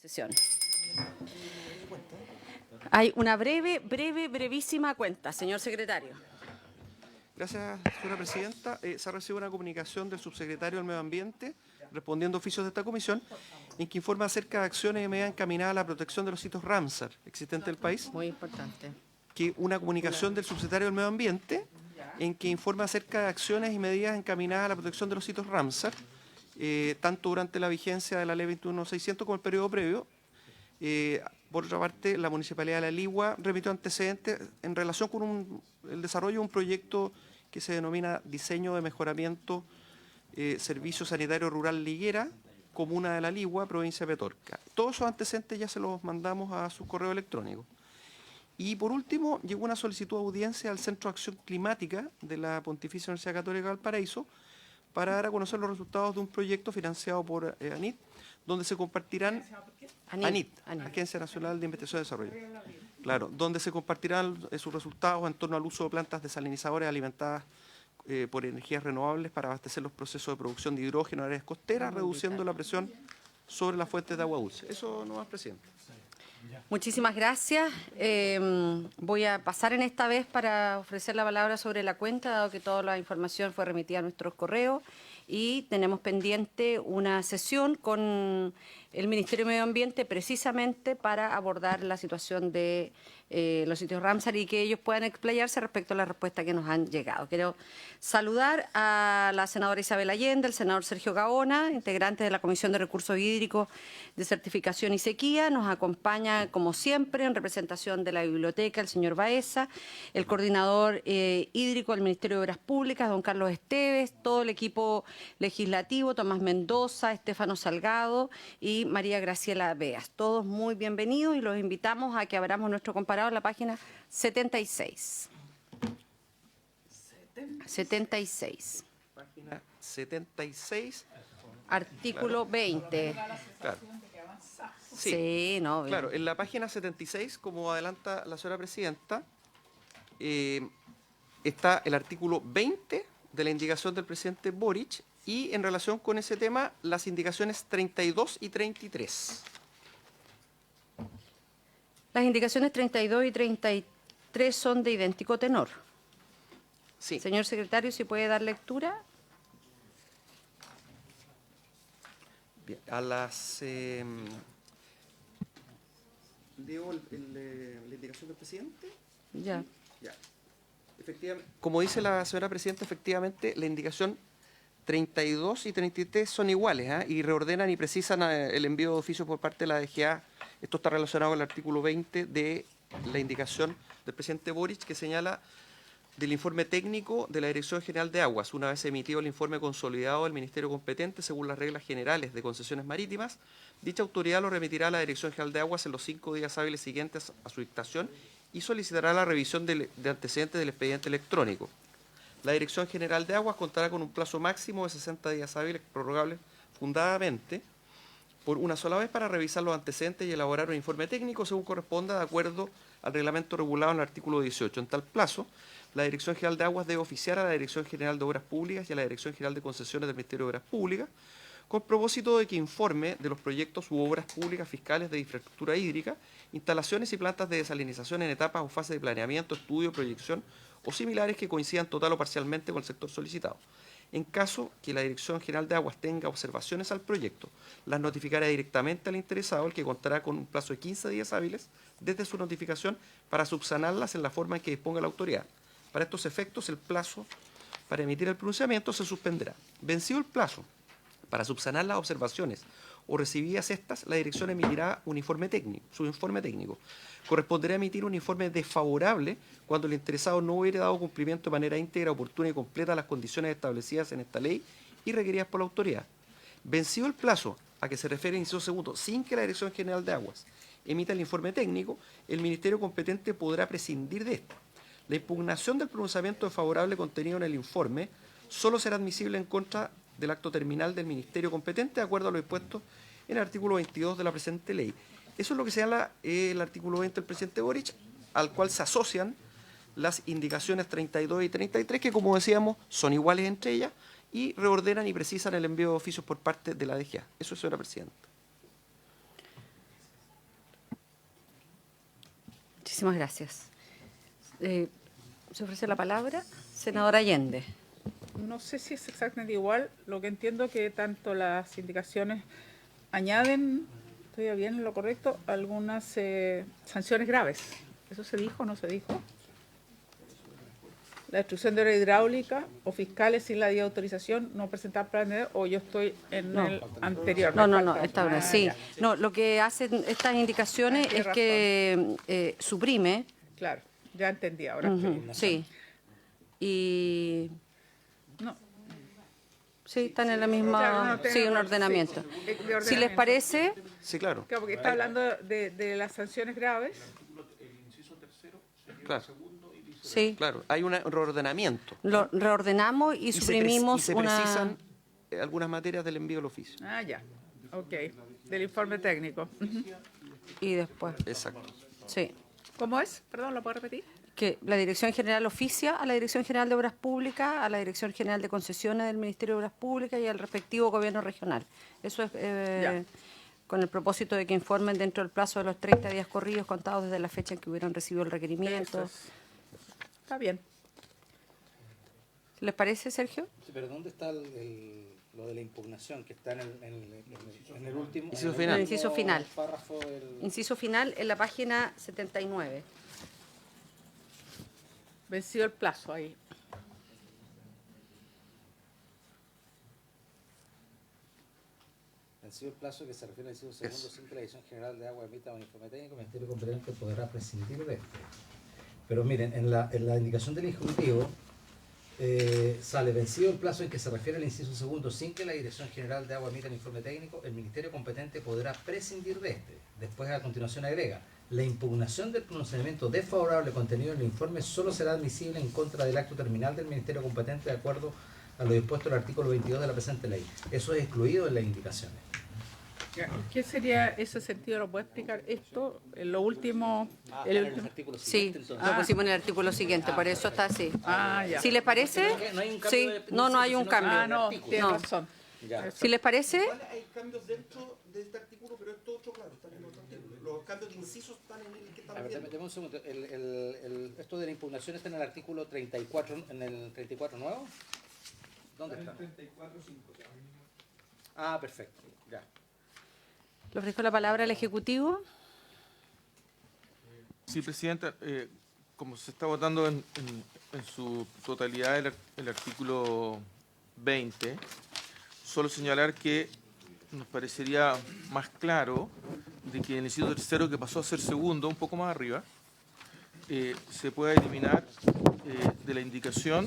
Sesión. Hay una brevísima cuenta, señor secretario. Gracias, señora presidenta. Se ha recibido una comunicación del subsecretario del Medio Ambiente, respondiendo a oficios de esta comisión, en que informa acerca de acciones y medidas encaminadas a la protección de los sitios Ramsar existentes en el país. Muy importante. Que una comunicación del subsecretario del Medio Ambiente, en que informa acerca de acciones y medidas encaminadas a la protección de los sitios Ramsar, tanto durante la vigencia de la Ley 21.600 como el periodo previo. Por otra parte, la Municipalidad de La Ligua remitió antecedentes en relación con el desarrollo de un proyecto que se denomina Diseño de Mejoramiento Servicio Sanitario Rural Liguera, Comuna de La Ligua, Provincia de Petorca. Todos esos antecedentes ya se los mandamos a su correo electrónico. Y por último, llegó una solicitud de audiencia al Centro de Acción Climática de la Pontificia Universidad Católica de Valparaíso para dar a conocer los resultados de un proyecto financiado por ANIT, donde se compartirán ANIT, Agencia Nacional de Investigación y Desarrollo. Claro, donde se compartirán sus resultados en torno al uso de plantas desalinizadoras alimentadas por energías renovables para abastecer los procesos de producción de hidrógeno en áreas costeras, reduciendo la presión sobre las fuentes de agua dulce. Eso no más, presidente. Muchísimas gracias. Voy a pasar en esta vez para ofrecer la palabra sobre la cuenta, dado que toda la información fue remitida a nuestros correos y tenemos pendiente una sesión con el Ministerio de Medio Ambiente precisamente para abordar la situación de los sitios Ramsar y que ellos puedan explayarse respecto a la respuesta que nos han llegado. Quiero saludar a la senadora Isabel Allende, el senador Sergio Gaona, integrante de la Comisión de Recursos Hídricos de Certificación y Sequía. Nos acompaña, como siempre, en representación de la biblioteca, el señor Baeza, el coordinador hídrico del Ministerio de Obras Públicas, don Carlos Esteves, todo el equipo legislativo, Tomás Mendoza, Estefano Salgado y María Graciela Beas. Todos muy bienvenidos y los invitamos a que abramos nuestro comparado en la página 76. 76. Página 76. Artículo 20. Claro. Sí, no. Bien. Claro, en la página 76, como adelanta la señora presidenta, está el artículo 20 de la indicación del presidente Boric y en relación con ese tema las indicaciones 32 y 33. Las indicaciones 32 y 33 son de idéntico tenor. Sí. Señor secretario, si puede dar lectura. Bien, a las... ¿leo la indicación del presidente? Ya. Ya. Efectivamente, como dice la señora presidenta, efectivamente la indicación 32 y 33 son iguales y reordenan y precisan el envío de oficio por parte de la DGA. Esto está relacionado con el artículo 20 de la indicación del presidente Boric que señala del informe técnico de la Dirección General de Aguas. Una vez emitido el informe consolidado del Ministerio competente según las reglas generales de concesiones marítimas, dicha autoridad lo remitirá a la Dirección General de Aguas en los 5 días hábiles siguientes a su dictación y solicitará la revisión de antecedentes del expediente electrónico. La Dirección General de Aguas contará con un plazo máximo de 60 días hábiles prorrogables fundadamente por una sola vez para revisar los antecedentes y elaborar un informe técnico según corresponda de acuerdo al reglamento regulado en el artículo 18. En tal plazo, la Dirección General de Aguas debe oficiar a la Dirección General de Obras Públicas y a la Dirección General de Concesiones del Ministerio de Obras Públicas con propósito de que informe de los proyectos u obras públicas fiscales de infraestructura hídrica, instalaciones y plantas de desalinización en etapas o fases de planeamiento, estudio, proyección o similares que coincidan total o parcialmente con el sector solicitado. En caso que la Dirección General de Aguas tenga observaciones al proyecto, las notificará directamente al interesado, el que contará con un plazo de 15 días hábiles desde su notificación para subsanarlas en la forma en que disponga la autoridad. Para estos efectos, el plazo para emitir el pronunciamiento se suspenderá. Vencido el plazo para subsanar las observaciones o recibidas estas, la dirección emitirá un informe técnico, su informe técnico. Corresponderá emitir un informe desfavorable cuando el interesado no hubiera dado cumplimiento de manera íntegra, oportuna y completa a las condiciones establecidas en esta ley y requeridas por la autoridad. Vencido el plazo a que se refiere el inciso segundo, sin que la Dirección General de Aguas emita el informe técnico, el Ministerio competente podrá prescindir de esto. La impugnación del pronunciamiento desfavorable contenido en el informe solo será admisible en contra del acto terminal del Ministerio competente de acuerdo a lo dispuesto en el artículo 22 de la presente ley. Eso es lo que señala el artículo 20 del presidente Boric, al cual se asocian las indicaciones 32 y 33, que como decíamos son iguales entre ellas y reordenan y precisan el envío de oficios por parte de la DGA. Eso es, señora presidenta. Muchísimas gracias. ¿Se ofrece la palabra? Senadora Allende. No sé si es exactamente igual. Lo que entiendo que tanto las indicaciones añaden, estoy bien en lo correcto, algunas sanciones graves. ¿Eso se dijo o no se dijo? La destrucción de obra hidráulica o fiscales sin la debida autorización, no presentar planes, o yo estoy en No. el anterior. No, me no, no, falta. está bien, Ah, sí. ya. No, lo que hacen estas indicaciones Tienes es que suprime, Claro, ya entendí ahora. sí, y No, sí, están en la claro, misma, no, tiene sí, un razón, ordenamiento. sí, de Si les ordenamiento. parece, Sí, claro. Claro, porque está hablando de las sanciones graves. Claro, sí, claro. Hay un reordenamiento. lo reordenamos y suprimimos se una... precisan algunas materias del envío del oficio. Ah, ya. Ok. Del informe técnico. Ujú. Y después, Exacto. sí. ¿Cómo es? Perdón, ¿lo puedo repetir? Que la Dirección General oficia a la Dirección General de Obras Públicas, a la Dirección General de Concesiones del Ministerio de Obras Públicas y al respectivo gobierno regional. Eso es Ya. con el propósito de que informen dentro del plazo de los 30 días corridos contados desde la fecha en que hubieran recibido el requerimiento. Eso es. Está bien. ¿Les parece, Sergio? Sí, pero ¿dónde está lo de la impugnación? Que está en el último, Inciso en final. último Inciso final. párrafo del... Inciso final en la página 79. Vencido el plazo ahí. Vencido el plazo que se refiere al inciso segundo, sin que la Dirección General de Agua emita un informe técnico, el Ministerio competente podrá prescindir de este. Pero miren, en la indicación del Ejecutivo sale vencido el plazo en que se refiere al inciso segundo, sin que la Dirección General de Agua emita un informe técnico, el Ministerio competente podrá prescindir de este. Después, a continuación, agrega: la impugnación del pronunciamiento desfavorable contenido en el informe solo será admisible en contra del acto terminal del Ministerio competente de acuerdo a lo dispuesto en el artículo 22 de la presente ley. Eso es excluido en las indicaciones. ¿Qué sería ese sentido? ¿Lo puede explicar esto? En lo último. En el último. artículo Sí, siguiente, entonces. lo pusimos en el artículo siguiente, por eso está así. Ah, ya. Si les parece, No hay un cambio sí, de no hay un principio, sino cambio. Ah, no, artículo. tiene No. razón. Ya. Si les parece, Hay cambios dentro de este artículo, pero esto otro, claro, están en otro artículo. Los cambios de incisos están en el que A estamos ver, viendo. dame un segundo. Esto de la impugnación está en el artículo 34, en el 34 nuevo. ¿Dónde está? 34.5. Ah, perfecto. Ya. le ofrezco la palabra al Ejecutivo. Sí, Presidenta, como se está votando en su totalidad el artículo 20, solo señalar que nos parecería más claro de que el inciso tercero, que pasó a ser segundo, un poco más arriba, se pueda eliminar de la indicación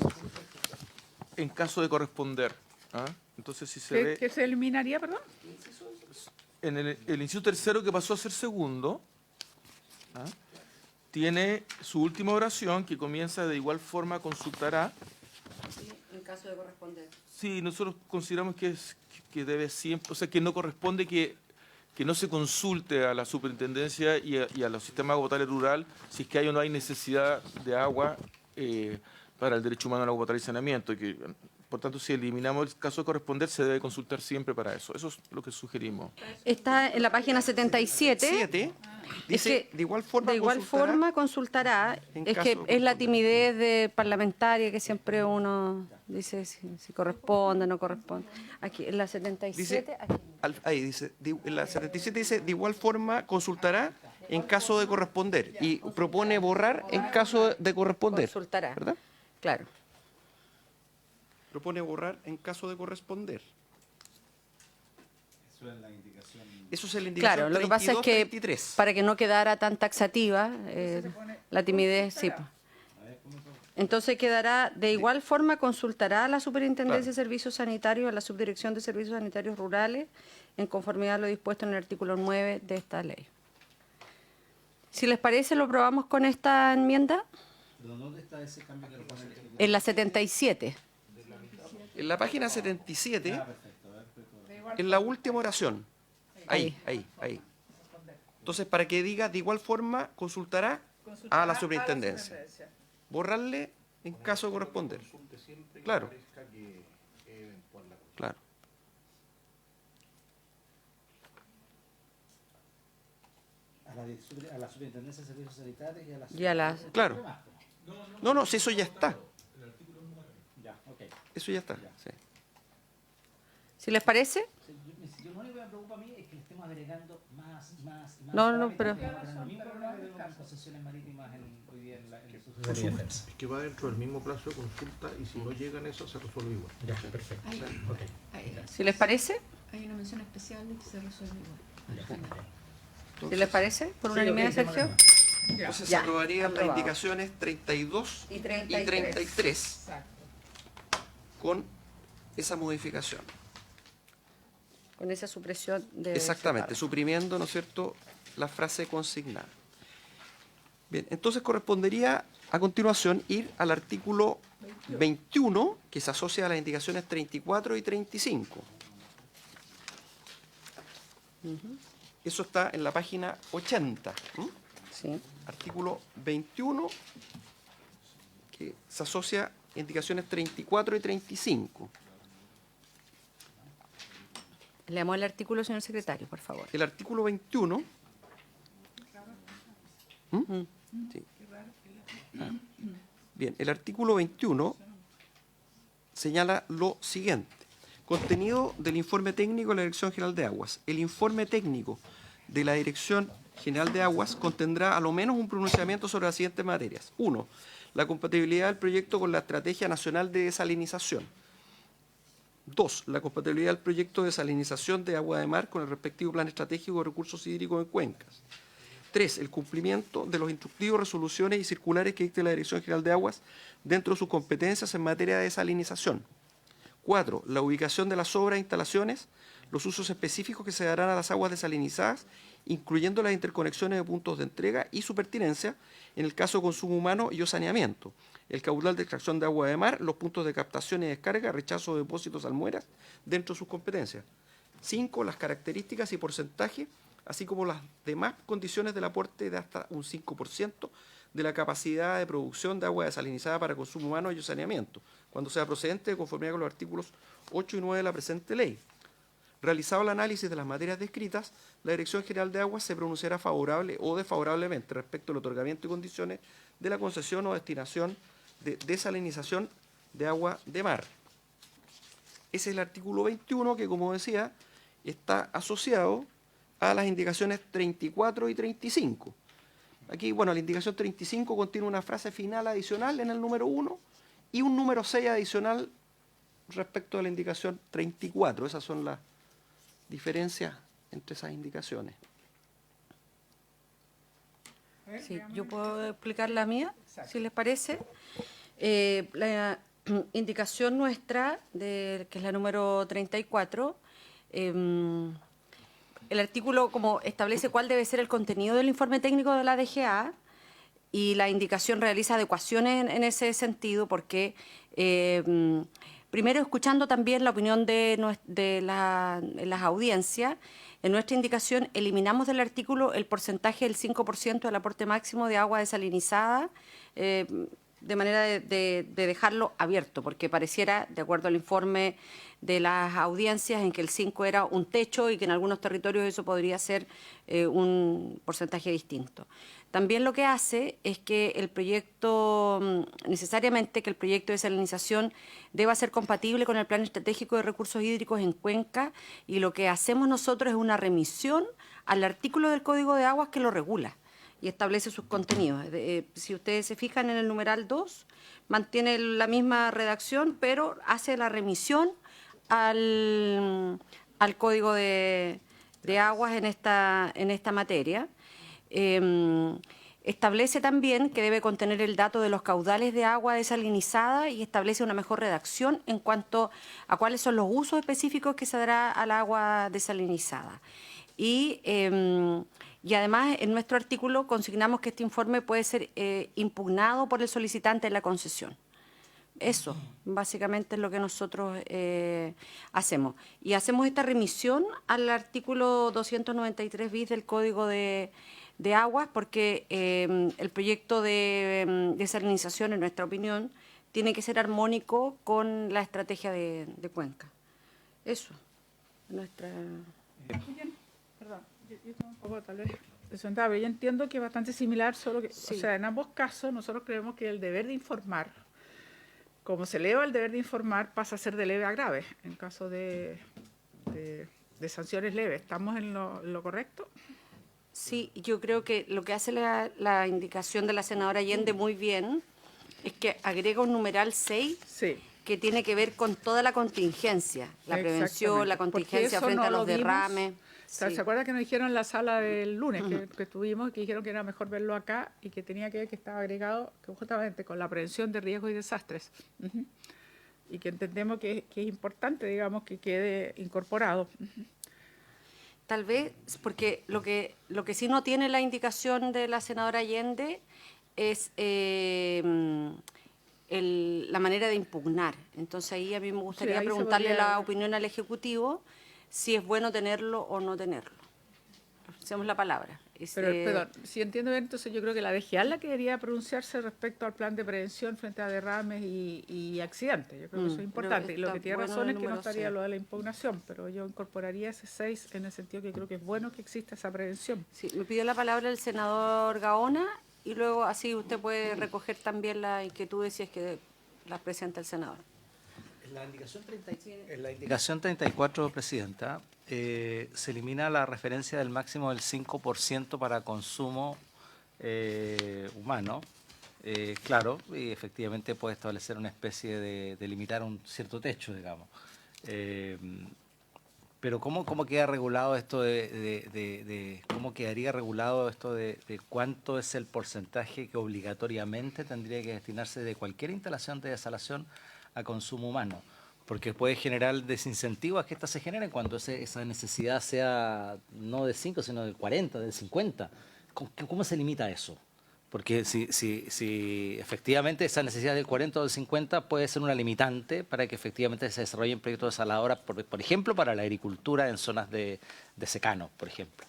en caso de corresponder. ¿Ah? Entonces, si se ve ¿Qué se eliminaría, perdón? en el inciso tercero, que pasó a ser segundo, ¿ah? Tiene su última oración, que comienza: de igual forma consultará. En caso de corresponder. Sí, nosotros consideramos que debe siempre, o sea, que no corresponde que no se consulte a la superintendencia y a los sistemas de agua potable rural si es que hay o no hay necesidad de agua para el derecho humano al agua potable y saneamiento. Y que, por tanto, si eliminamos el caso de corresponder, se debe consultar siempre para eso. Eso es lo que sugerimos. Está en la página 77. 7 dice, Es que de igual forma de igual consultará. forma consultará. en Es caso que de es la corresponder. timidez de parlamentaria que siempre uno dice si corresponde o no corresponde. Aquí, en la 77, aquí. Ahí dice, en la 77 dice, de igual forma consultará en caso de corresponder. Y propone borrar en caso de corresponder. Consultará. ¿Verdad? Claro. Propone borrar en caso de corresponder. Eso es en la indicación. Claro, lo que pasa es que 33. para que no quedara tan taxativa, la timidez, sí. pues. Entonces quedará: de igual forma consultará a la Superintendencia de Servicios Sanitarios, a la Subdirección de Servicios Sanitarios Rurales, en conformidad a lo dispuesto en el artículo 9 de esta ley. Si les parece, lo aprobamos con esta enmienda. ¿Pero dónde está ese cambio que lo pone el Ejecutivo? En la 77. En la página 77, en la última oración. Ahí. Entonces, para que diga, de igual forma consultará a la superintendencia. Borrarle en caso de corresponder. Claro. Claro. A la a la Superintendencia de Servicios Sanitarios y a la Y a la- Claro. No, si eso ya está. Ya, ok. Eso ya está. Sí. ¿Si les parece? Yo lo único que me preocupa a mí es que le estemos agregando más. No, pero- El mismo problema que tenemos con concesiones marítimas hoy día en el subsecretaría de Defensa. Es que va dentro del mismo plazo de consulta y si no llegan a eso se resuelve igual. Ya, perfecto. Hay, Ok. ¿Si les parece? hay una mención especial y se resuelve igual. al final. ¿Si les parece? ¿Por unanimidad, Sergio? Entonces Ya, se aprobarían las aprobado. indicaciones 32 Y y 33. 33 Exacto. con esa modificación. Con esa supresión de... Exactamente, ese suprimiendo, ¿no es cierto?, la frase consignada. Bien, entonces correspondería a continuación ir al artículo 21, que se asocia a las indicaciones 34 y 35. Eso está en la página 80. párrafo. Sí. Artículo 21, que se asocia a indicaciones 34 y 35. Leamos el artículo, señor secretario, por favor. El artículo 21. Sí. Ah. Bien, el artículo 21 señala lo siguiente. Contenido del informe técnico de la Dirección General de Aguas. El informe técnico de la Dirección General de Aguas contendrá a lo menos un pronunciamiento sobre las siguientes materias. 1. La compatibilidad del proyecto con la Estrategia Nacional de Desalinización. 2. La compatibilidad del proyecto de desalinización de agua de mar con el respectivo plan estratégico de recursos hídricos en cuencas. 3. El cumplimiento de los instructivos, resoluciones y circulares que dicte la Dirección General de Aguas dentro de sus competencias en materia de desalinización. 4. La ubicación de las obras e instalaciones, los usos específicos que se darán a las aguas desalinizadas, incluyendo las interconexiones de puntos de entrega y su pertinencia en el caso de consumo humano y o saneamiento, el caudal de extracción de agua de mar, los puntos de captación y descarga, rechazo de depósitos almueras dentro de sus competencias. 5. Las características y porcentaje, así como las demás condiciones del aporte de hasta un 5% de la capacidad de producción de agua desalinizada para consumo humano y saneamiento, cuando sea procedente de conformidad con los artículos 8 y 9 de la presente ley. Realizado el análisis de las materias descritas, la Dirección General de Aguas se pronunciará favorable o desfavorablemente respecto al otorgamiento y condiciones de la concesión o destinación de desalinización de agua de mar. Ese es el artículo 21 que, como decía, está asociado a las indicaciones 34 y 35. Aquí, bueno, la indicación 35 contiene una frase final adicional en el número 1 y un número 6 adicional respecto a la indicación 34. Esas son las diferencias entre esas indicaciones. Sí, yo puedo explicar la mía, Exacto. si les parece. La indicación nuestra, que es la número 34, el artículo como establece cuál debe ser el contenido del informe técnico de la DGA y la indicación realiza adecuaciones en ese sentido porque primero escuchando también la opinión de las audiencias, en nuestra indicación eliminamos del artículo el porcentaje del 5% del aporte máximo de agua desalinizada de manera de dejarlo abierto, porque pareciera, de acuerdo al informe de las audiencias, en que el 5 era un techo y que en algunos territorios eso podría ser un porcentaje distinto. También lo que hace es que el proyecto, necesariamente que el proyecto de desalinización deba ser compatible con el Plan Estratégico de Recursos Hídricos en Cuenca, y lo que hacemos nosotros es una remisión al artículo del Código de Aguas que lo regula y establece sus contenidos. Si ustedes se fijan en el numeral 2, mantiene la misma redacción, pero hace la remisión al Código de Aguas en esta materia. Establece también que debe contener el dato de los caudales de agua desalinizada y establece una mejor redacción en cuanto a cuáles son los usos específicos que se dará al agua desalinizada. Y además, en nuestro artículo consignamos que este informe puede ser impugnado por el solicitante de la concesión. Eso, básicamente, es lo que nosotros hacemos. Y hacemos esta remisión al artículo 293 bis del Código de Aguas porque el proyecto de desalinización, en nuestra opinión, tiene que ser armónico con la estrategia de Cuenca. Eso, nuestra... Perdón, yo tengo un poco tal vez Pero yo entiendo que es bastante similar, solo que, Sí. o sea, en ambos casos nosotros creemos que el deber de informar, como se eleva el deber de informar, pasa a ser de leve a grave, en caso de sanciones leves. ¿Estamos en lo correcto? Sí, yo creo que lo que hace la indicación de la senadora Allende muy bien es que agrega un numeral 6 Sí. que tiene que ver con toda la contingencia, la prevención, la Exactamente, porque contingencia eso frente no a los lo vimos. derrames. O sea, Sí. ¿se acuerda que nos dijeron en la sala del lunes que tuvimos, que dijeron que era mejor verlo acá y que tenía que ver que estaba agregado que justamente con la prevención de riesgos y desastres? Ujú. Y que entendemos que es importante, digamos, que quede incorporado. Tal vez, porque lo que sí no tiene la indicación de la senadora Allende es la manera de impugnar. Entonces ahí a mí me gustaría ahí se preguntarle podría- la opinión al Ejecutivo si es bueno tenerlo o no tenerlo. Hacemos la palabra. Pero, perdón, si entiendo bien, entonces yo creo que la DGA es la que debería pronunciarse respecto al plan de prevención frente a derrames y accidentes. Yo creo que eso es importante. Y lo que tiene razón es que no estaría lo de la impugnación, pero yo incorporaría ese 6 en el sentido que creo que es bueno que exista esa prevención. Sí, me pidió la palabra el senador Gaona y luego así usted puede recoger también las inquietudes si es que las presenta el senador. En la indicación 34, Presidenta, se elimina la referencia del máximo del 5% para consumo humano. Claro, y efectivamente puede establecer una especie de limitar un cierto techo, digamos. Pero ¿cómo queda regulado esto cómo quedaría regulado esto de cuánto es el porcentaje que obligatoriamente tendría que destinarse de cualquier instalación de desalación a consumo humano? Porque puede generar desincentivo a que éstas se generen cuando esa necesidad sea no de 5, sino de 40, del 50. ¿Cómo se limita eso? Porque si efectivamente esa necesidad del 40 o del 50 puede ser una limitante para que efectivamente se desarrollen proyectos desaladoras, por ejemplo, para la agricultura en zonas de secano, por ejemplo.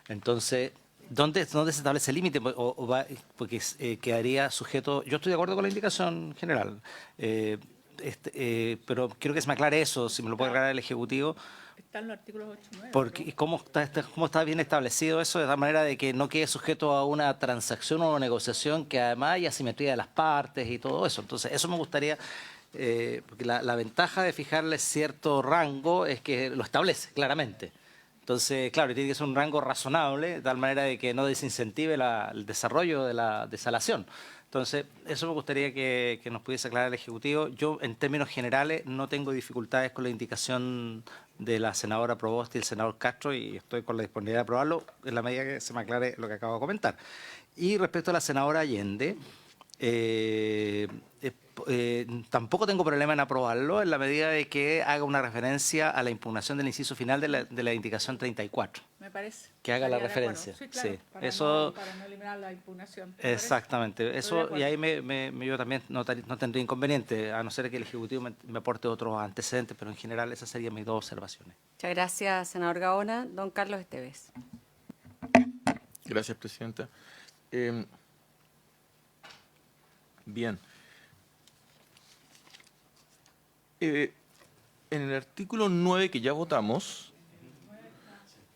Entonces, ¿dónde se establece el límite? Porque quedaría sujeto... Yo estoy de acuerdo con la indicación general, pero quiero que se me aclare eso, si me lo puede aclarar el Ejecutivo. Están los artículos 8 y 9. Porque ¿cómo está bien establecido eso de tal manera de que no quede sujeto a una transacción o una negociación que además haya asimetría de las partes y todo eso? Entonces, eso me gustaría, porque la ventaja de fijarle cierto rango es que lo establece claramente. Entonces, claro, tiene que ser un rango razonable, de tal manera de que no desincentive el desarrollo de la desalación. Entonces, eso me gustaría que nos pudiese aclarar el Ejecutivo. Yo, en términos generales, no tengo dificultades con la indicación de la senadora Provost y el senador Castro y estoy con la disponibilidad de aprobarlo en la medida que se me aclare lo que acabo de comentar. Y respecto a la senadora Allende, tampoco tengo problema en aprobarlo en la medida de que haga una referencia a la impugnación del inciso final de la indicación 34. Me parece. Que haga la Estaría de acuerdo. referencia. Sí, claro, Sí. para, Eso, para no eliminar la impugnación. ¿Me parece? exactamente. Estoy de Eso, y acuerdo. ahí yo también no tendría inconveniente, a no ser que el Ejecutivo me aporte otros antecedentes, pero en general esas serían mis dos observaciones. Muchas gracias, senador Gaona. Don Carlos Esteves. Gracias, Presidenta. Bien. En el artículo 9 que ya votamos,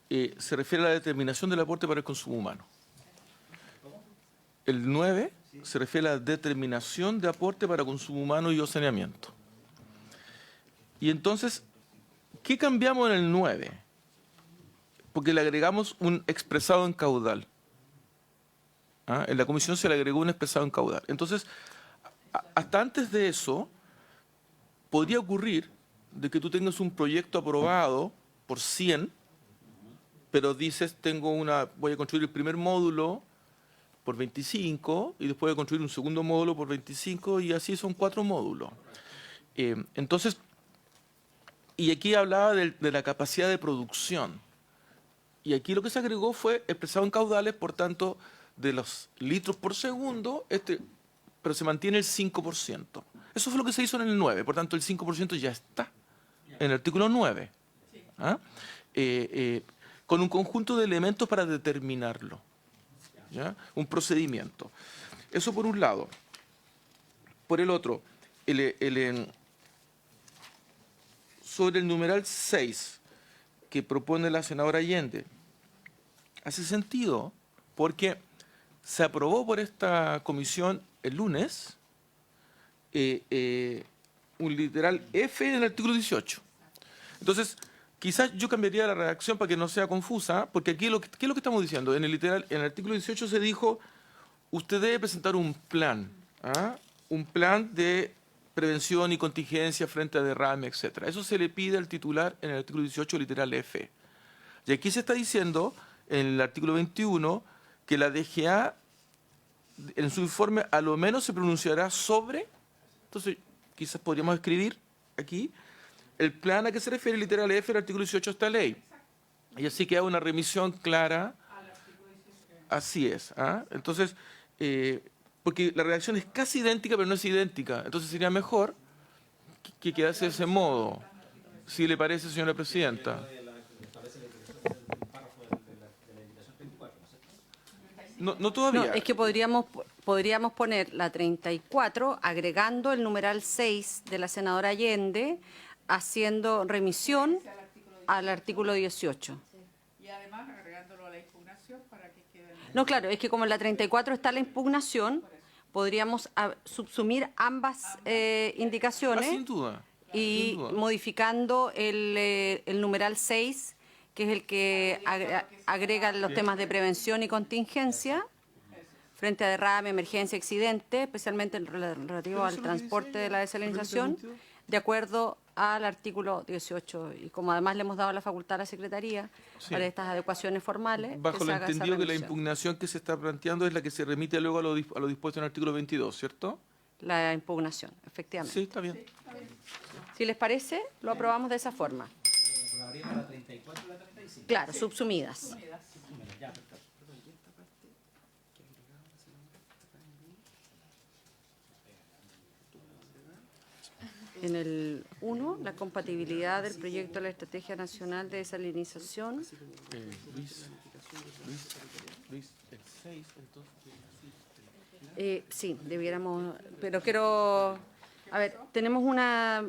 se refiere a la determinación del aporte para el consumo humano. El 9 se refiere a la determinación de aporte para consumo humano y o saneamiento. Y entonces, ¿qué cambiamos en el 9? Porque le agregamos un expresado en caudal. ¿Ah? En la comisión se le agregó un expresado en caudal. Entonces, hasta antes de eso, podría ocurrir de que tú tengas un proyecto aprobado por 100, pero dices, voy a construir el primer módulo por 25 y después voy a construir un segundo módulo por 25 y así son 4 módulos. Entonces, y aquí hablaba de la capacidad de producción. Y aquí lo que se agregó fue expresado en caudales, por tanto, de los litros por segundo, pero se mantiene el 5%. Eso fue lo que se hizo en el 9, por tanto el 5% ya está en el artículo 9. ¿Ah? Con un conjunto de elementos para determinarlo. ¿Ya? Un procedimiento. Eso por un lado. Por el otro, sobre el numeral 6 que propone la senadora Allende, hace sentido porque se aprobó por esta comisión el lunes un literal F en el artículo 18. Entonces, quizás yo cambiaría la redacción para que no sea confusa, porque aquí ¿qué es lo que estamos diciendo? En el artículo 18 se dijo, usted debe presentar un plan, un plan de prevención y contingencia frente a derrame, etc. Eso se le pide al titular en el artículo 18, literal F. Y aquí se está diciendo, en el artículo 21, que la DGA, en su informe, a lo menos se pronunciará sobre, entonces quizás podríamos escribir aquí, el plan a que se refiere literal F del artículo 18 de esta ley. Y así queda una remisión clara. Así es. Entonces, porque la redacción es casi idéntica, pero no es idéntica. Entonces sería mejor que quedase de ese modo, si le parece, señora presidenta. No todavía. No, es que podríamos poner la 34 agregando el numeral 6 de la senadora Allende, haciendo remisión al artículo 18. Y además agregándolo a la impugnación para que quede... No, claro, es que como en la 34 está la impugnación, podríamos subsumir ambas indicaciones Sin duda. y sin duda. modificando el numeral 6, que es el que agrega los temas de prevención y contingencia frente a derrame, emergencia, accidente, especialmente en relativo al transporte de la desalinización, de acuerdo al artículo 18. Y como además le hemos dado la facultad a la Secretaría Sí. para estas adecuaciones formales, Bajo que se lo haga esa entendido que la revisión. impugnación que se está planteando es la que se remite luego a lo dispuesto en el artículo 22, ¿cierto? La impugnación, efectivamente. Sí, está bien. Si les parece, lo aprobamos de esa forma. Claro, subsumidas. En el 1, la compatibilidad del proyecto de la Estrategia Nacional de Desalinización. Luis, el 6, entonces. Sí, debiéramos, pero quiero, a ver, tenemos una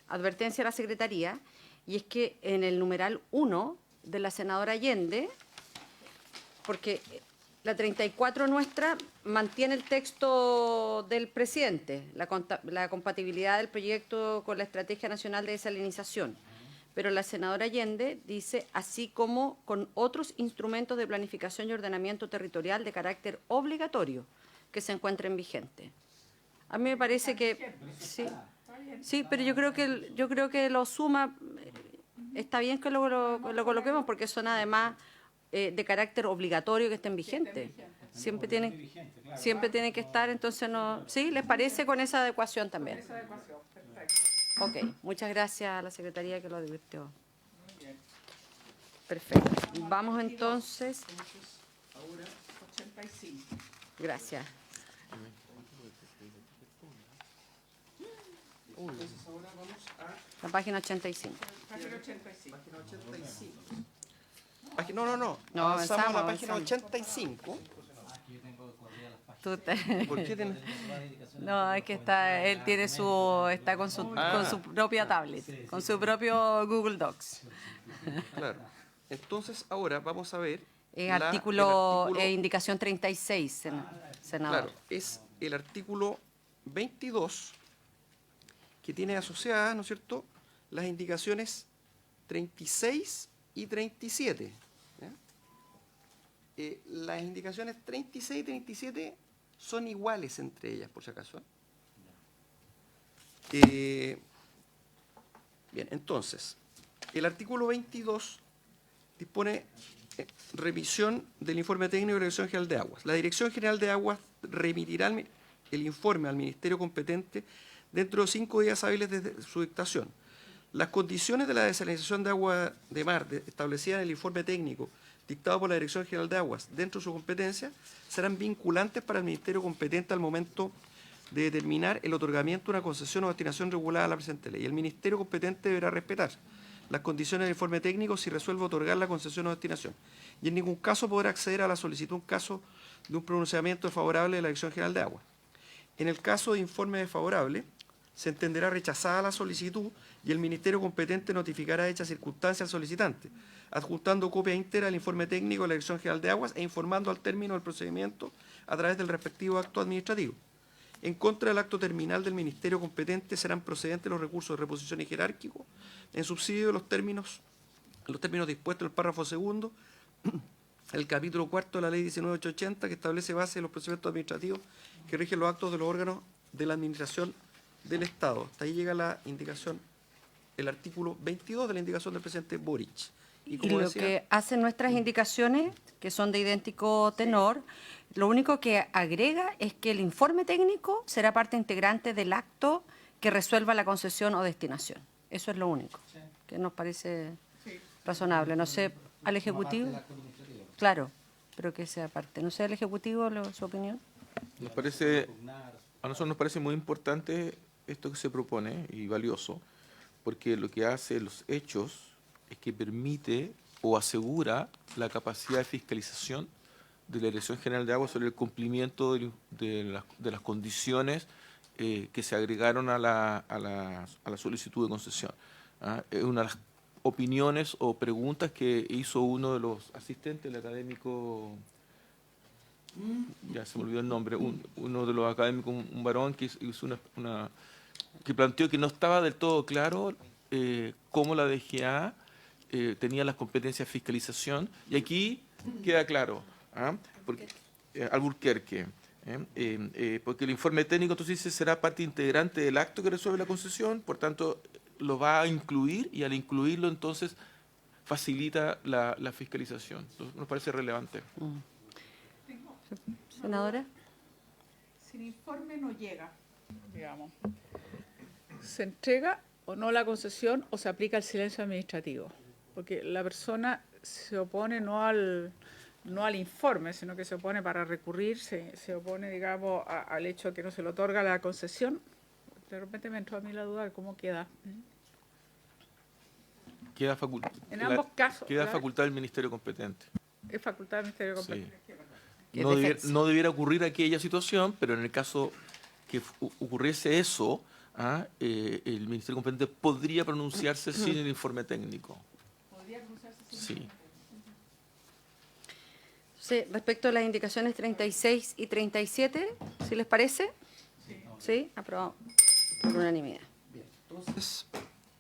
advertencia a la Secretaría, y es que en el numeral 1 de la senadora Allende, porque la 34 nuestra mantiene el texto del presidente, la compatibilidad del proyecto con la Estrategia Nacional de Desalinización, pero la senadora Allende dice, así como con otros instrumentos de planificación y ordenamiento territorial de carácter obligatorio que se encuentren vigentes. A mí me parece que sí, pero yo creo que lo suma, está bien que lo coloquemos porque son además de carácter obligatorio que estén vigentes. Siempre tienen que estar, entonces no. ¿Sí? ¿Les parece con esa adecuación también? Ok, muchas gracias a la Secretaría que lo advirtió. Perfecto. Vamos entonces. Ahora 85. Gracias. Entonces ahora vamos a La página 85. Página 85. página 85. No. No, Avanzamos a la página avanzamos. 85. ¿Por qué tiene? No, es que él tiene está con su propia tablet, con su propio Google Docs. Claro. Entonces ahora vamos a ver Artículo indicación 36, senador. Claro, es el artículo 22 que tiene asociadas, ¿no es cierto?, las indicaciones 36 y 37. ¿ya? Las indicaciones 36 y 37 son iguales entre ellas, por si acaso. Bien, entonces, el artículo 22 dispone revisión del informe técnico de la Dirección General de Aguas. La Dirección General de Aguas remitirá el informe al Ministerio competente dentro de 5 días hábiles desde su dictación. Las condiciones de la desalinización de agua de mar establecidas en el informe técnico dictado por la Dirección General de Aguas dentro de su competencia serán vinculantes para el Ministerio competente al momento de determinar el otorgamiento de una concesión o destinación regulada a la presente ley. El Ministerio competente deberá respetar las condiciones del informe técnico si resuelve otorgar la concesión o destinación, y en ningún caso podrá acceder a la solicitud en caso de un pronunciamiento desfavorable de la Dirección General de Aguas. En el caso de informe desfavorable, se entenderá rechazada la solicitud y el Ministerio competente notificará dicha circunstancia al solicitante, adjuntando copia íntegra del informe técnico de la Dirección General de Aguas e informando al término del procedimiento a través del respectivo acto administrativo. En contra del acto terminal del Ministerio competente serán procedentes los recursos de reposición y jerárquico en subsidio de los términos dispuestos en el párrafo segundo el capítulo cuarto de la Ley 19.880, que establece bases de los procedimientos administrativos que rigen los actos de los órganos de la Administración del Estado. Hasta ahí llega la indicación, el artículo 22 de la indicación del presidente Boric. Y lo que hacen nuestras indicaciones, que son de idéntico tenor, lo único que agrega es que el informe técnico será parte integrante del acto que resuelva la concesión o destinación. Eso es lo único, que nos parece razonable. No sé, al Ejecutivo. Claro, pero que sea parte. No sé, al Ejecutivo, su opinión. A nosotros nos parece muy importante esto que se propone y valioso, porque lo que hace los hechos es que permite o asegura la capacidad de fiscalización de la Dirección General de Aguas sobre el cumplimiento de las condiciones que se agregaron a la solicitud de concesión. Es una de las opiniones o preguntas que hizo uno de los asistentes, el académico, ya se me olvidó el nombre, uno de los académicos, un varón que hizo que planteó que no estaba del todo claro cómo la DGA tenía las competencias de fiscalización, y aquí queda claro, porque, Alburquerque, porque el informe técnico, entonces dice, será parte integrante del acto que resuelve la concesión, por tanto, lo va a incluir, y al incluirlo, entonces, facilita la fiscalización. Entonces, nos parece relevante. Senadora. Si el informe no llega, digamos, se entrega o no la concesión o se aplica el silencio administrativo, porque la persona se opone no al informe, sino que se opone para recurrir, se opone, digamos, al hecho de que no se le otorga la concesión. De repente me entró a mí la duda de cómo queda. En ambos casos. Queda facultad del Ministerio competente. Es facultad del Ministerio competente. Sí. No debiera ocurrir aquella situación, pero en el caso que ocurriese eso, el Ministerio competente podría pronunciarse sin el informe técnico. ¿Podría pronunciarse sin Sí. Sí, respecto a las indicaciones 36 y 37, ¿sí les parece? Sí, aprobado por unanimidad. Bien, entonces,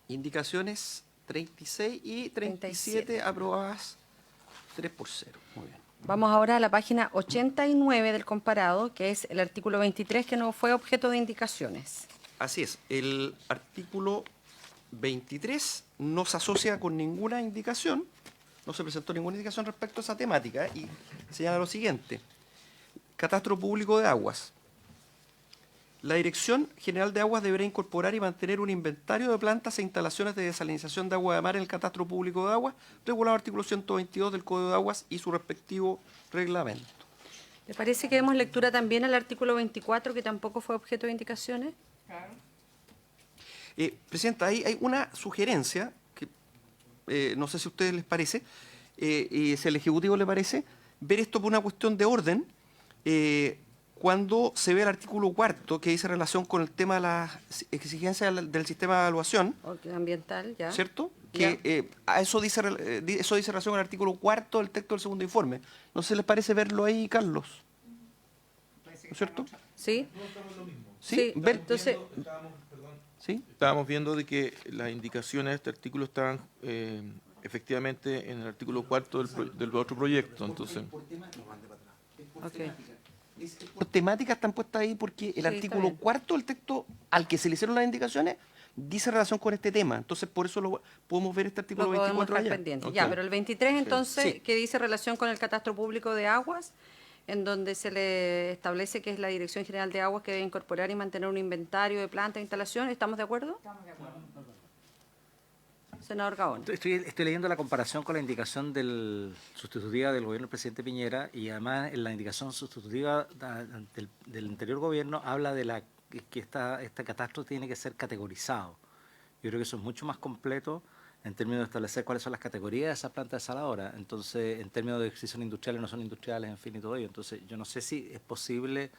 indicaciones 36 y 37 aprobadas 3-0. Muy bien. Vamos ahora a la página 89 del comparado, que es el artículo 23, que no fue objeto de indicaciones. Así es, el artículo 23 no se asocia con ninguna indicación, no se presentó ninguna indicación respecto a esa temática, y señala lo siguiente: catastro público de aguas. La Dirección General de Aguas deberá incorporar y mantener un inventario de plantas e instalaciones de desalinización de agua de mar en el catastro público de aguas, regulado artículo 122 del Código de Aguas y su respectivo reglamento. ¿Le parece que demos lectura también al artículo 24, que tampoco fue objeto de indicaciones? Claro. Presidenta, hay una sugerencia, que no sé si a ustedes les parece, y si al Ejecutivo le parece, ver esto por una cuestión de orden, cuando se ve el artículo 4, que dice relación con el tema de las exigencias del sistema de evaluación, Ambiental, ya. ¿cierto? Ya. Que a eso dice relación con el artículo 4 del texto del segundo informe. No sé si les parece verlo ahí, Carlos. ¿No es cierto? ¿Sí? Sí, ver, entonces, ¿sí? Estábamos viendo de que las indicaciones de este artículo estaban efectivamente en el artículo 4 del otro proyecto. Entonces, okay. Por temática están puestas ahí porque el Sí, está artículo bien. 4 del texto al que se le hicieron las indicaciones dice relación con este tema. Entonces, por eso podemos ver este artículo Lo podemos 24 estar allá. pendientes. Ok. Ya, pero el 23 entonces, Sí. que dice relación con el catastro público de aguas, en donde se le establece que es la Dirección General de Aguas que debe incorporar y mantener un inventario de plantas e instalaciones. ¿Estamos de acuerdo? Estamos de acuerdo. Senador Gaona. Estoy leyendo la comparación con la indicación sustitutiva del gobierno del presidente Piñera, y además en la indicación sustitutiva del anterior gobierno habla de que este catastro tiene que ser categorizado. Yo creo que eso es mucho más completo en términos de establecer cuáles son las categorías de esas plantas desaladoras. Entonces, en términos de si son industriales o no son industriales, en fin, y todo ello. Entonces, yo no sé si es posible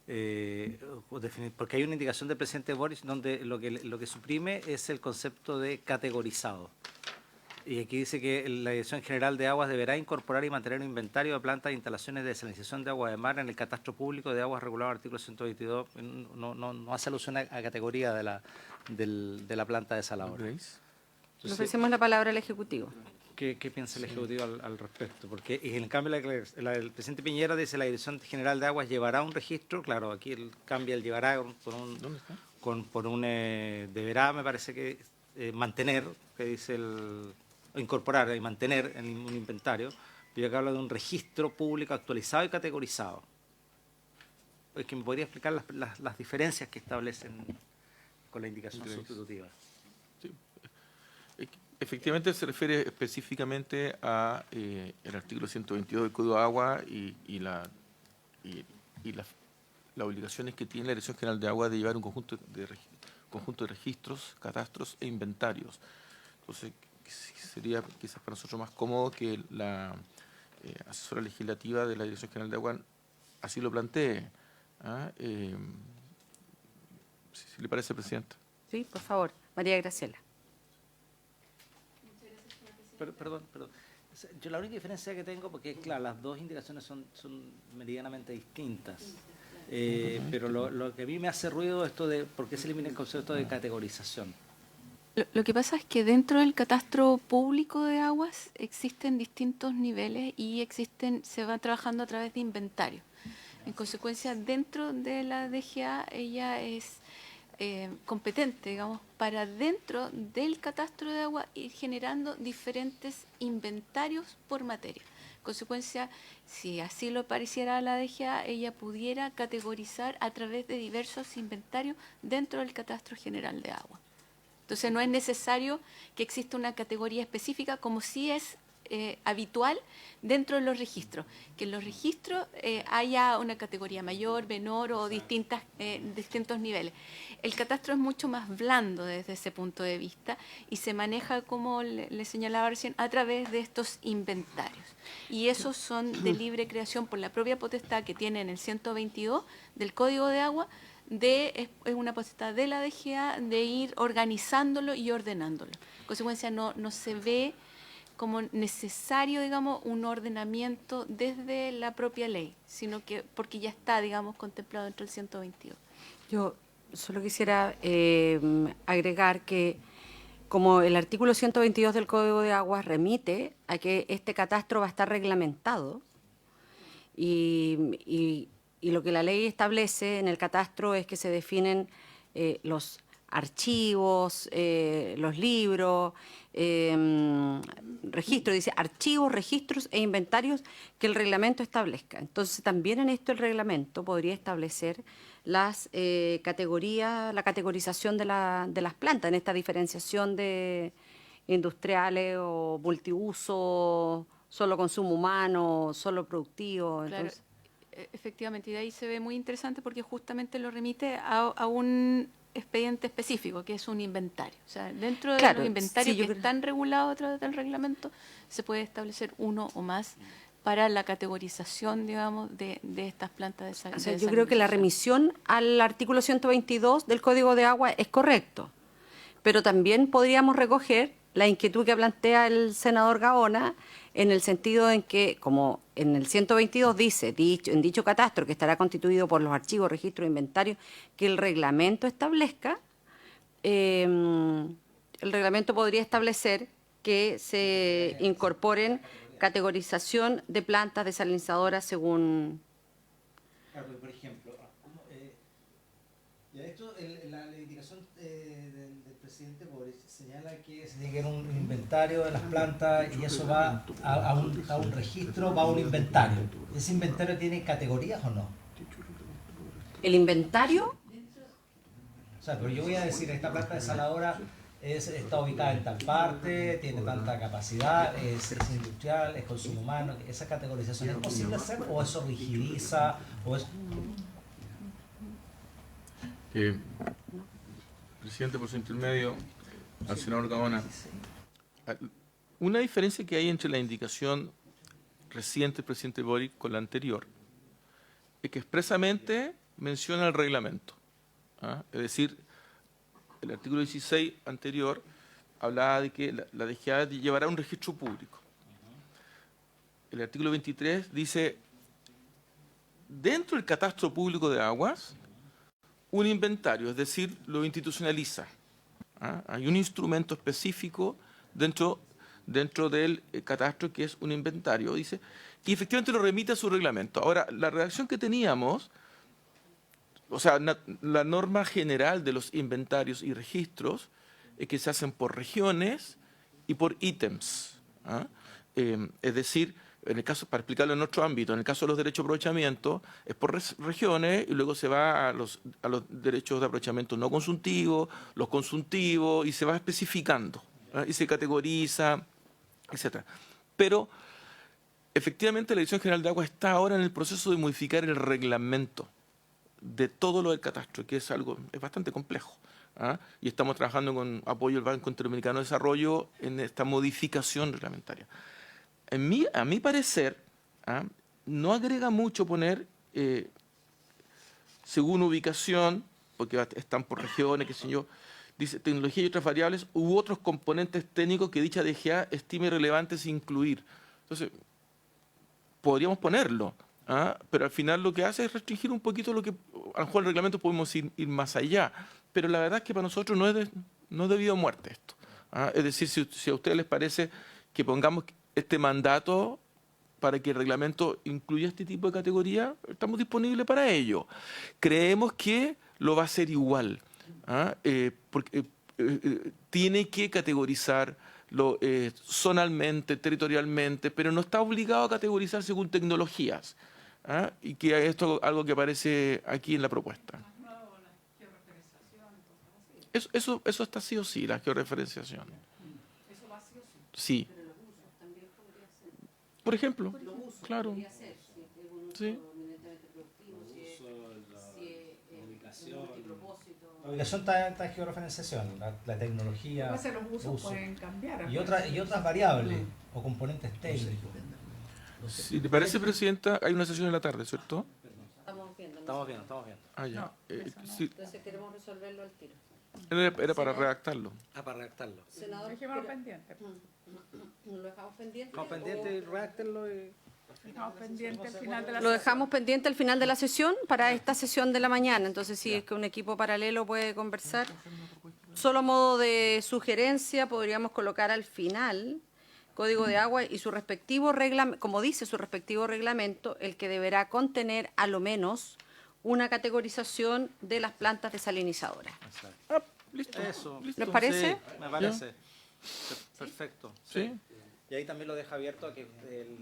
porque hay una indicación del presidente Boris donde lo que suprime es el concepto de categorizado. Y aquí dice que la Dirección General de Aguas deberá incorporar y mantener un inventario de plantas e instalaciones de desalinización de agua de mar en el catastro público de aguas regulado en el artículo 122. No hace alusión a categoría de la planta desaladora. Le Entonces, ofrecemos la palabra al Ejecutivo. ¿qué piensa el Ejecutivo al respecto? Porque en cambio el presidente Piñera dice la Dirección General de Aguas llevará un registro, claro, aquí cambia el llevará por un deberá, me parece que mantener, que dice o incorporar y mantener en un inventario, y acá habla de un registro público actualizado y categorizado. Es que me podría explicar las diferencias que establecen con la indicación sustitutiva. Efectivamente se refiere específicamente a el artículo 122 del Código de Agua y las obligaciones que tiene la Dirección General de Agua de llevar un conjunto de registros, catastros e inventarios. Entonces, sería quizás para nosotros más cómodo que la asesora legislativa de la Dirección General de Agua así lo plantee. Si le parece, Presidenta. Sí, por favor. María Graciela. Perdón. Yo la única diferencia que tengo, porque claro, las dos indicaciones son medianamente distintas, pero lo que a mí me hace ruido es esto de por qué se elimina el concepto de categorización. Lo que pasa es que dentro del catastro público de aguas existen distintos niveles y se va trabajando a través de inventario. En consecuencia, dentro de la DGA, ella es competente, digamos, para dentro del catastro de agua ir generando diferentes inventarios por materia. En consecuencia, si así lo pareciera a la DGA, ella pudiera categorizar a través de diversos inventarios dentro del catastro general de agua. Entonces, no es necesario que exista una categoría específica, como sí es habitual dentro de los registros, que en los registros haya una categoría mayor, menor o distintos niveles. El catastro es mucho más blando desde ese punto de vista y se maneja, como le señalaba recién, a través de estos inventarios. Y esos son de libre creación por la propia potestad que tiene en el 122 del Código de Agua, es una potestad de la DGA de ir organizándolo y ordenándolo. En consecuencia, no se ve como necesario, digamos, un ordenamiento desde la propia ley, sino que porque ya está, digamos, contemplado dentro del 122. Yo solo quisiera agregar que como el artículo 122 del Código de Aguas remite a que este catastro va a estar reglamentado y lo que la ley establece en el catastro es que se definen los archivos, los libros, registros, dice archivos, registros e inventarios que el reglamento establezca. Entonces, también en esto el reglamento podría establecer las categorías, la categorización de las plantas, en esta diferenciación de industriales o multiuso, solo consumo humano, solo productivo. Claro, Entonces, efectivamente, y de ahí se ve muy interesante porque justamente lo remite a un expediente específico, que es un inventario. O sea, dentro de los inventarios que están regulados a través del reglamento, se puede establecer uno o más para la categorización, digamos, de estas plantas de desalinización. yo creo que la remisión al artículo 122 del Código de Agua es correcto, pero también podríamos recoger la inquietud que plantea el senador Gaona, en el sentido en que, como en el 122 dice, en dicho catastro que estará constituido por los archivos, registros, inventarios, que el reglamento establezca, el reglamento podría establecer que se incorporen categorización de plantas desalinizadoras según... Claro, por ejemplo, ya esto, la indicación del presidente Boris señala que se tiene que hacer un inventario de las plantas y eso va a un registro, va a un inventario. ¿Ese inventario tiene categorías o no? ¿El inventario? O sea, pero yo voy a decir, esta planta desaladora está ubicada en tal parte, tiene tanta capacidad, es industrial, es consumo humano. ¿Esa categorización es posible hacer o eso rigidiza? O es... Presidente, por su intermedio, al senador Gaona. Una diferencia que hay entre la indicación reciente del presidente Boric con la anterior es que expresamente menciona el reglamento. Es decir, el artículo 16 anterior hablaba de que la DGA llevará un registro público. El artículo 23 dice, dentro del catastro público de aguas, un inventario, es decir, lo institucionaliza. Hay un instrumento específico dentro del catastro que es un inventario, dice, y efectivamente lo remite a su reglamento. Ahora, la redacción que teníamos, o sea, la norma general de los inventarios y registros es que se hacen por regiones y por ítems. Es decir, en el caso, para explicarlo en otro ámbito, en el caso de los derechos de aprovechamiento, es por regiones y luego se va a los derechos de aprovechamiento no consultivos, los consultivos, y se va especificando, y se categoriza, etc. Pero, efectivamente, la Dirección General de Agua está ahora en el proceso de modificar el reglamento de todo lo del catastro, que es bastante complejo. Y estamos trabajando con apoyo del Banco Interamericano de Desarrollo en esta modificación reglamentaria. A mi parecer, no agrega mucho poner según ubicación, porque están por regiones, qué sé yo, dice tecnología y otras variables, u otros componentes técnicos que dicha DGA estime relevantes incluir. Entonces, podríamos ponerlo, pero al final lo que hace es restringir un poquito lo que, a lo mejor el reglamento podemos ir más allá, pero la verdad es que para nosotros no es debido a muerte esto. Es decir, si a ustedes les parece que pongamos este mandato para que el reglamento incluya este tipo de categoría, estamos disponibles para ello. Creemos que lo va a hacer igual, porque tiene que categorizar zonalmente, territorialmente, pero no está obligado a categorizar según tecnologías. Y que esto es algo que aparece aquí en la propuesta. Eso está sí o sí, la georreferenciación. ¿Eso va sí o sí? Sí. Por ejemplo, claro. Sí. La ubicación está en georreferenciación, la tecnología, Los usos uso, pueden cambiar. y otras variables o componentes técnicos. Si te parece, Presidenta, hay una sesión en la tarde, ¿cierto? Estamos viendo. Estamos viendo. Ah, ya. No, esa no. Sí, Entonces queremos resolverlo al tiro. era para redactarlo. Para redactarlo. Senador, Dejémoslo pendiente. ¿lo dejamos pendiente? Estamos pendientes y redactenlo y... Dejamos pendiente al final de la Lo sesión. dejamos pendiente al final de la sesión para esta sesión de la mañana. Entonces, si es que un equipo paralelo puede conversar. Solo a modo de sugerencia, podríamos colocar al final Código de Agua y su respectivo reglamento, como dice su respectivo reglamento, el que deberá contener a lo menos una categorización de las plantas desalinizadoras. Listo. Eso. ¿Les parece? Sí, me parece. Perfecto. Sí. Y ahí también lo deja abierto a que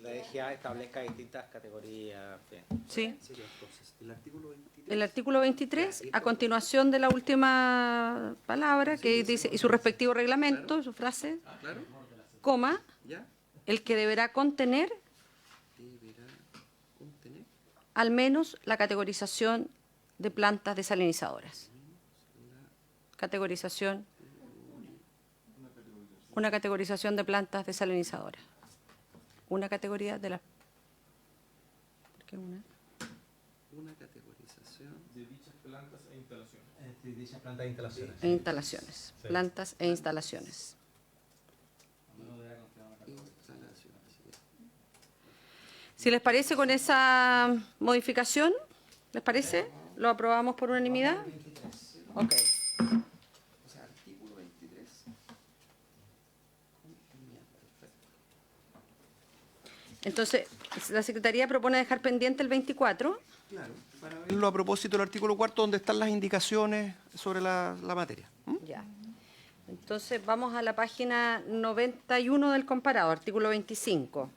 la DGA establezca distintas categorías. En fin. Sí. Entonces, el artículo 23. El artículo 23, a continuación de la última palabra, que dice, y su respectivo reglamento, su frase, Claro, coma, ya. el que deberá contener al menos la categorización de plantas desalinizadoras. Categorización. Una categorización de plantas desalinizadoras. Una categoría de las... ¿Por qué una? Una categorización. De dichas plantas e instalaciones. Dichas plantas de instalaciones. E instalaciones. Sí. Plantas e instalaciones. Si les parece, con esa modificación, ¿les parece? ¿Lo aprobamos por unanimidad? Ok. O sea, artículo 23. Entonces, la Secretaría propone dejar pendiente el 24. Claro, para verlo a propósito del artículo 4, donde están las indicaciones sobre la materia. Ya. Entonces, vamos a la página 91 del comparado, artículo 25.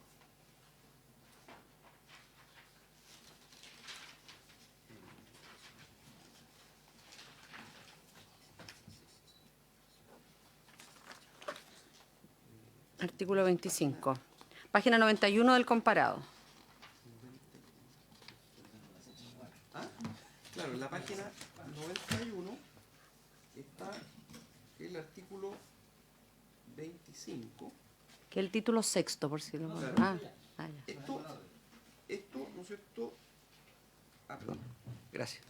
Artículo 25. Página 91 del comparado. Claro, en la página 91 está el artículo 25. Que es el título sexto, por si lo... Claro. Ya. Esto, ¿no es cierto? Ah, perdón. Gracias.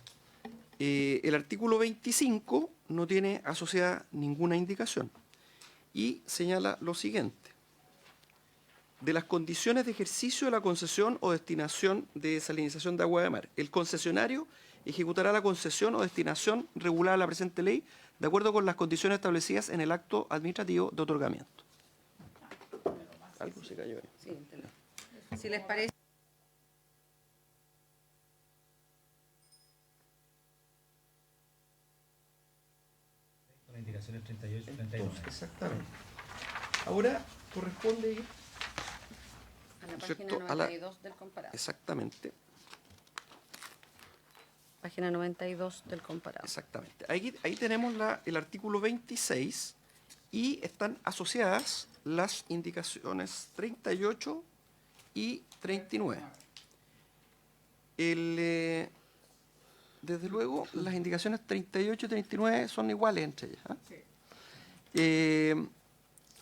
El artículo 25 no tiene asociada ninguna indicación y señala lo siguiente. De las condiciones de ejercicio de la concesión o destinación de desalinización de agua de mar, el concesionario ejecutará la concesión o destinación regulada en la presente ley de acuerdo con las condiciones establecidas en el acto administrativo de otorgamiento. Algo se cayó ahí. Sí, si les parece. Con las indicaciones 38 y 39. Exactamente. Ahora corresponde ir A la ¿cierto? página A la- 92 del comparado. exactamente. Página 92 del comparado. Exactamente. Ahí tenemos el artículo 26 y están asociadas las indicaciones 38 y 39. Desde luego, las indicaciones 38 y 39 son iguales entre ellas. ¿Ah?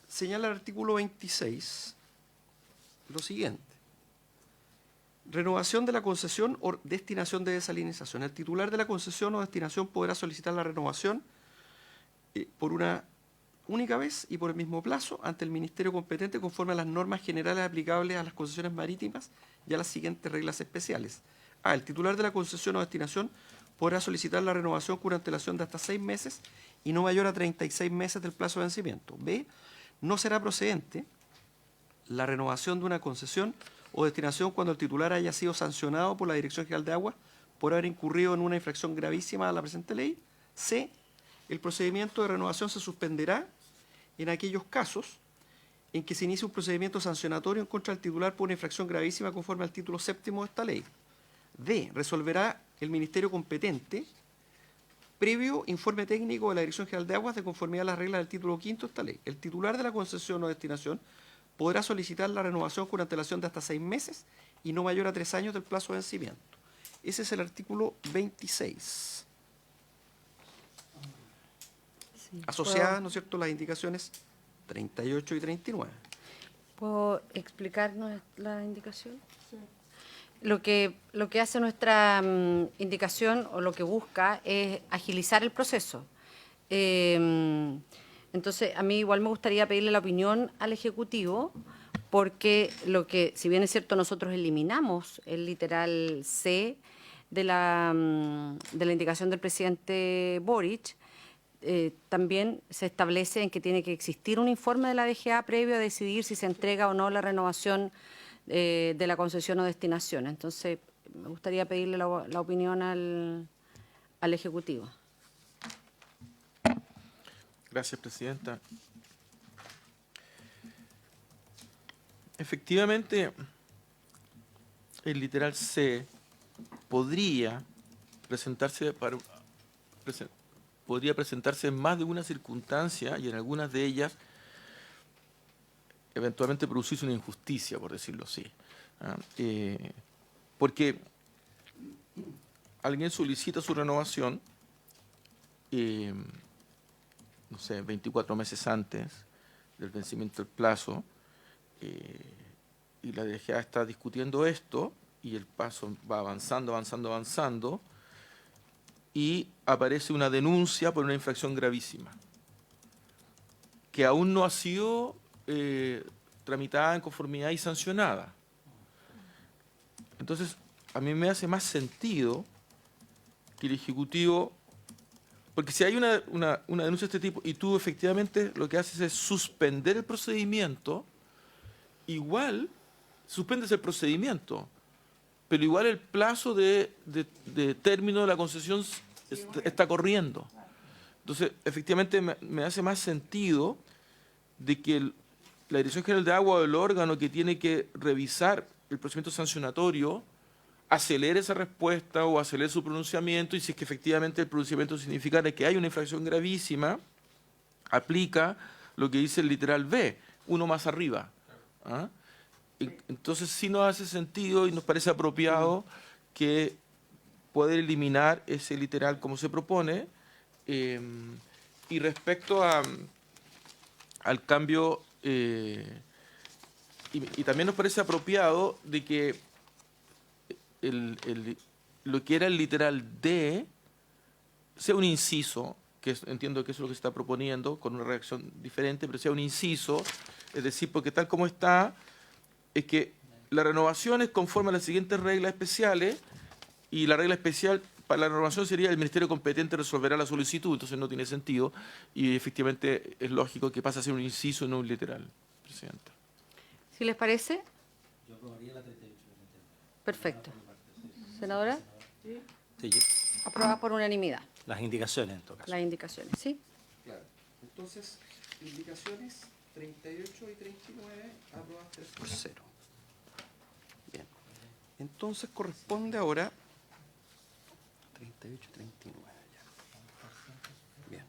Señala el artículo 26 lo siguiente. Renovación de la concesión o destinación de desalinización. El titular de la concesión o destinación podrá solicitar la renovación por una única vez y por el mismo plazo ante el Ministerio competente conforme a las normas generales aplicables a las concesiones marítimas y a las siguientes reglas especiales. A. El titular de la concesión o destinación podrá solicitar la renovación con una antelación de hasta 6 meses y no mayor a 36 meses del plazo de vencimiento. B. No será procedente la renovación de una concesión o destinación cuando el titular haya sido sancionado por la Dirección General de Aguas por haber incurrido en una infracción gravísima a la presente ley. C. El procedimiento de renovación se suspenderá en aquellos casos en que se inicie un procedimiento sancionatorio en contra del titular por una infracción gravísima conforme al título 7º de esta ley. D. Resolverá el Ministerio competente previo informe técnico de la Dirección General de Aguas de conformidad a las reglas del título 5º de esta ley. El titular de la concesión o destinación podrá solicitar la renovación con antelación de hasta 6 meses y no mayor a 3 años del plazo de vencimiento. Ese es el artículo 26. Sí. Asociadas, ¿no es cierto?, las indicaciones 38 y 39. ¿Puedo explicarnos la indicación? Sí. Lo que hace nuestra indicación o lo que busca es agilizar el proceso. Entonces, a mí igual me gustaría pedirle la opinión al Ejecutivo, porque si bien es cierto, nosotros eliminamos el literal C de la indicación del presidente Boric, también se establece en que tiene que existir un informe de la DGA previo a decidir si se entrega o no la renovación de la concesión o destinación. Entonces, me gustaría pedirle la opinión al Ejecutivo. Gracias, presidenta. Efectivamente, el literal C podría presentarse en más de una circunstancia y en algunas de ellas eventualmente producirse una injusticia, por decirlo así. Porque alguien solicita su renovación, no sé, 24 meses antes del vencimiento del plazo, y la DGA está discutiendo esto, y el paso va avanzando, y aparece una denuncia por una infracción gravísima, que aún no ha sido tramitada en conformidad y sancionada. Entonces, a mí me hace más sentido que el Ejecutivo, porque si hay una denuncia de este tipo y tú efectivamente lo que haces es suspender el procedimiento, igual suspendes el procedimiento, pero igual el plazo de término de la concesión está corriendo. Entonces, efectivamente, me hace más sentido de que la Dirección General de Agua o el órgano que tiene que revisar el procedimiento sancionatorio acelere esa respuesta o acelere su pronunciamiento, y si es que efectivamente el pronunciamiento significa que hay una infracción gravísima, aplica lo que dice el literal B, uno más arriba. ¿Ah? Entonces sí nos hace sentido y nos parece apropiado que poder eliminar ese literal como se propone. Y respecto al cambio, y también nos parece apropiado de que lo que era el literal D sea un inciso, entiendo que eso es lo que se está proponiendo, con una reacción diferente, pero sea un inciso, es decir, porque tal como está, es que la renovación es conforme a las siguientes reglas especiales, y la regla especial para la renovación sería el ministerio competente resolverá la solicitud, entonces no tiene sentido, y efectivamente es lógico que pase a ser un inciso, no un literal, Presidenta. ¿Sí les parece? Yo aprobaría la 38. Perfecto. Senadora, Sí, aprobada por unanimidad las indicaciones en todo caso. las indicaciones, ¿sí? Claro. Entonces, indicaciones 38 y 39 aprobadas 3-0. Bien. Entonces corresponde ahora 38 y 39. Ya.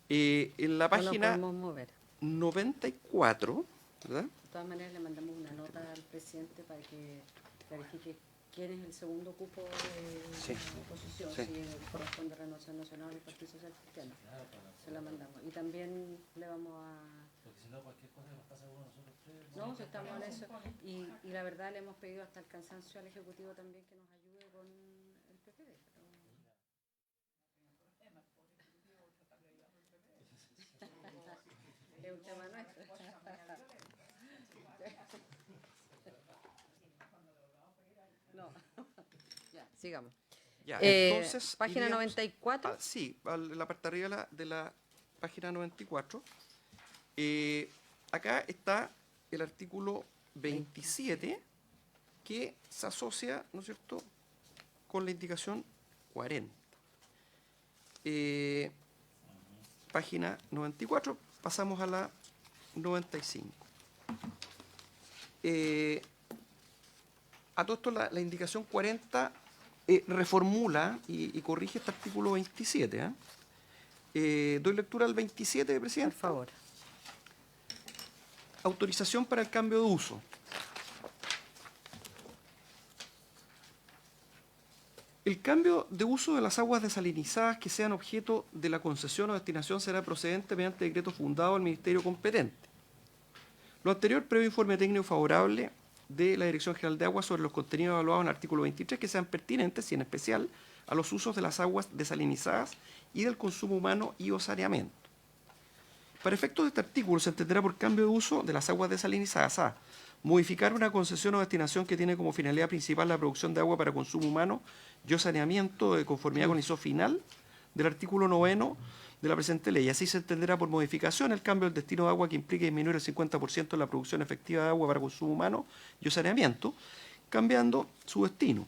Bien. En la No lo página podemos mover. 94, ¿verdad? De todas maneras, le mandamos una nota al presidente para que clarifique quién es el segundo cupo de Sí. la oposición, Sí. si corresponde a Renovación Nacional y Partido Social Cristiano. Se la mandamos. Y también le vamos a... Porque si no, cualquier cosa que nos pasa a uno de nosotros tres. No, si estamos en eso. Y la verdad le hemos pedido hasta el cansancio al Ejecutivo también que nos ayude con el PPD. Es un tema nuestro. No. Ya, sigamos. Ya, Página iríamos 94. sí, a la parte de arriba de la página 94. Acá está el artículo 27 que se asocia, ¿no es cierto?, con la indicación 40. Página 94, pasamos a la 95. A todo esto la indicación 40 reformula y corrige este artículo 27. Doy lectura al 27, Por Presidente. favor. Autorización para el cambio de uso. El cambio de uso de las aguas desalinizadas que sean objeto de la concesión o destinación será procedente mediante decreto fundado al Ministerio competente. Lo anterior, previo informe técnico favorable de la Dirección General de Aguas sobre los contenidos evaluados en el artículo 23 que sean pertinentes y en especial a los usos de las aguas desalinizadas y del consumo humano y o saneamiento. Para efectos de este artículo se entenderá por cambio de uso de las aguas desalinizadas a modificar una concesión o destinación que tiene como finalidad principal la producción de agua para consumo humano y o saneamiento de conformidad con el inciso final del artículo 9 de la presente ley. Así se entenderá por modificación el cambio del destino de agua que implique disminuir el 50% de la producción efectiva de agua para consumo humano y o saneamiento, cambiando su destino,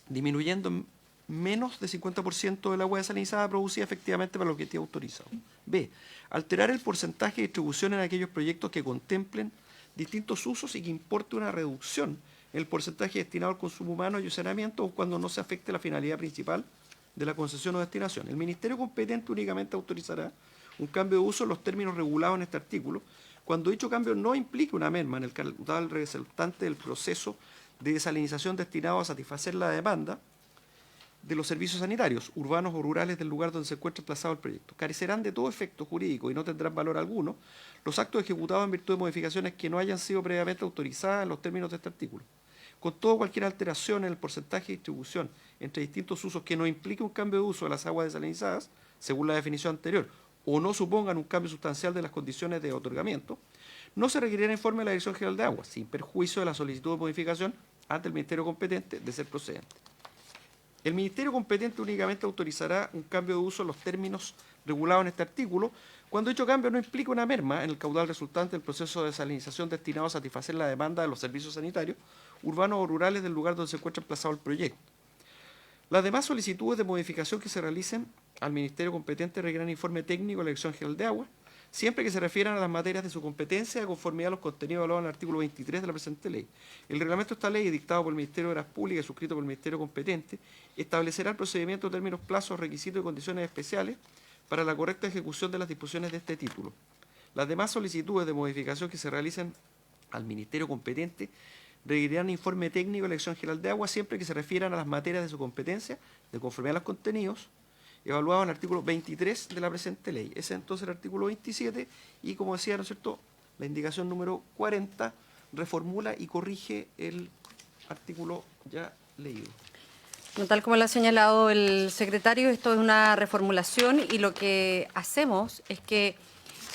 disminuyendo en menos de 50% del agua desalinizada producida efectivamente para el objetivo autorizado. B. Alterar el porcentaje de distribución en aquellos proyectos que contemplen distintos usos y que importe una reducción en el porcentaje destinado al consumo humano y saneamiento o cuando no se afecte la finalidad principal de la concesión o destinación. El Ministerio competente únicamente autorizará un cambio de uso en los términos regulados en este artículo, cuando dicho cambio no implique una merma en el caudal resultante del proceso de desalinización destinado a satisfacer la demanda de los servicios sanitarios, urbanos o rurales del lugar donde se encuentra emplazado el proyecto. Carecerán de todo efecto jurídico y no tendrán valor alguno los actos ejecutados en virtud de modificaciones que no hayan sido previamente autorizadas en los términos de este artículo. Con todo, cualquier alteración en el porcentaje de distribución entre distintos usos que no implique un cambio de uso de las aguas desalinizadas, según la definición anterior, o no supongan un cambio sustancial de las condiciones de otorgamiento, no se requerirá informe de la Dirección General de Aguas, sin perjuicio de la solicitud de modificación ante el Ministerio competente de ser procedente. El Ministerio competente únicamente autorizará un cambio de uso en los términos regulados en este artículo, cuando dicho cambio no implique una merma en el caudal resultante del proceso de desalinización destinado a satisfacer la demanda de los servicios sanitarios, urbanos o rurales del lugar donde se encuentra emplazado el proyecto. Las demás solicitudes de modificación que se realicen al Ministerio competente requerirán informe técnico de la Dirección General de Aguas, siempre que se refieran a las materias de su competencia de conformidad a los contenidos evaluados en el artículo 23 de la presente ley. El reglamento de esta ley, dictado por el Ministerio de Obras Públicas y suscrito por el Ministerio competente, establecerá el procedimiento, términos, plazos, requisitos y condiciones especiales para la correcta ejecución de las disposiciones de este título. Las demás solicitudes de modificación que se realicen al Ministerio competente requerirán informe técnico de la Dirección General de Aguas siempre que se refieran a las materias de su competencia, de conformidad a los contenidos, evaluado en el artículo 23 de la presente ley. Ese es entonces el artículo 27 y, como decía, ¿no es cierto?, la indicación número 40 reformula y corrige el artículo ya leído. Tal como lo ha señalado el secretario, esto es una reformulación y lo que hacemos es que,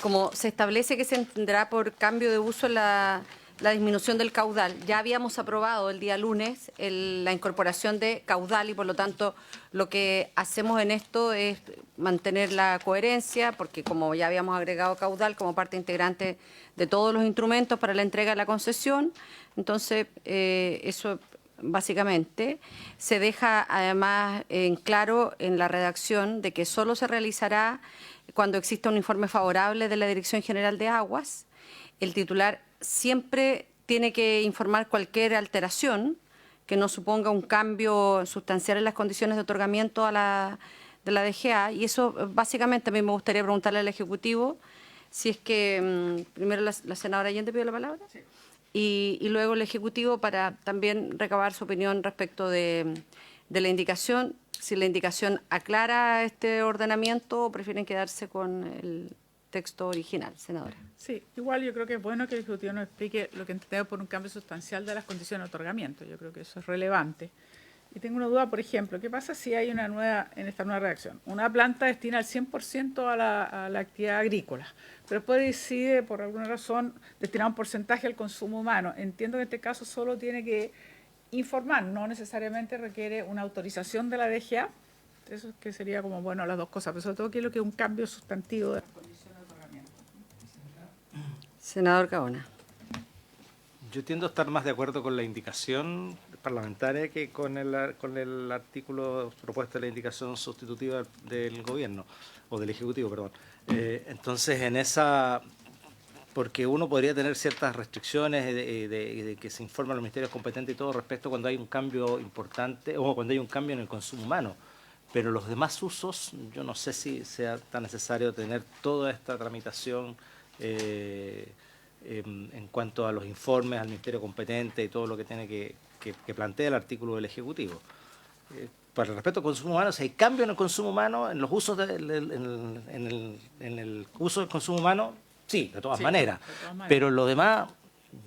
como se establece que se entenderá por cambio de uso la disminución del caudal, ya habíamos aprobado el día lunes la incorporación de caudal y por lo tanto lo que hacemos en esto es mantener la coherencia, porque como ya habíamos agregado caudal como parte integrante de todos los instrumentos para la entrega de la concesión, entonces eso básicamente se deja además en claro en la redacción de que solo se realizará cuando exista un informe favorable de la Dirección General de Aguas. El titular siempre tiene que informar cualquier alteración que no suponga un cambio sustancial en las condiciones de otorgamiento de la DGA, y eso básicamente a mí me gustaría preguntarle al Ejecutivo si es que primero la senadora Allende pidió la palabra. Sí. Y luego el Ejecutivo para también recabar su opinión respecto de la indicación, si la indicación aclara este ordenamiento o prefieren quedarse con el texto original, senadora. Sí, igual yo creo que es bueno que el Ejecutivo nos explique lo que entendemos por un cambio sustancial de las condiciones de otorgamiento. Yo creo que eso es relevante. Y tengo una duda, por ejemplo, ¿qué pasa si hay una nueva, en esta nueva redacción? Una planta destina el 100% a la actividad agrícola, pero después decide, por alguna razón, destinar un porcentaje al consumo humano. Entiendo que en este caso solo tiene que informar, no necesariamente requiere una autorización de la DGA. Eso que sería como, bueno, las dos cosas, pero sobre todo quiero que un cambio sustantivo de las condiciones de otorgamiento. Senador Gaona. Yo tiendo a estar más de acuerdo con la indicación parlamentaria que con el artículo propuesto de la indicación sustitutiva del gobierno, o del Ejecutivo, perdón. Entonces, en esa, porque uno podría tener ciertas restricciones de que se informe a los ministerios competentes y todo respecto cuando hay un cambio importante o cuando hay un cambio en el consumo humano. Pero los demás usos, yo no sé si sea tan necesario tener toda esta tramitación en cuanto a los informes al ministerio competente y todo lo que tiene que plantea el artículo del Ejecutivo. Para el respecto al consumo humano, si hay cambio en el consumo humano, en los usos en el uso del consumo humano, sí, de todas maneras. Pero lo demás,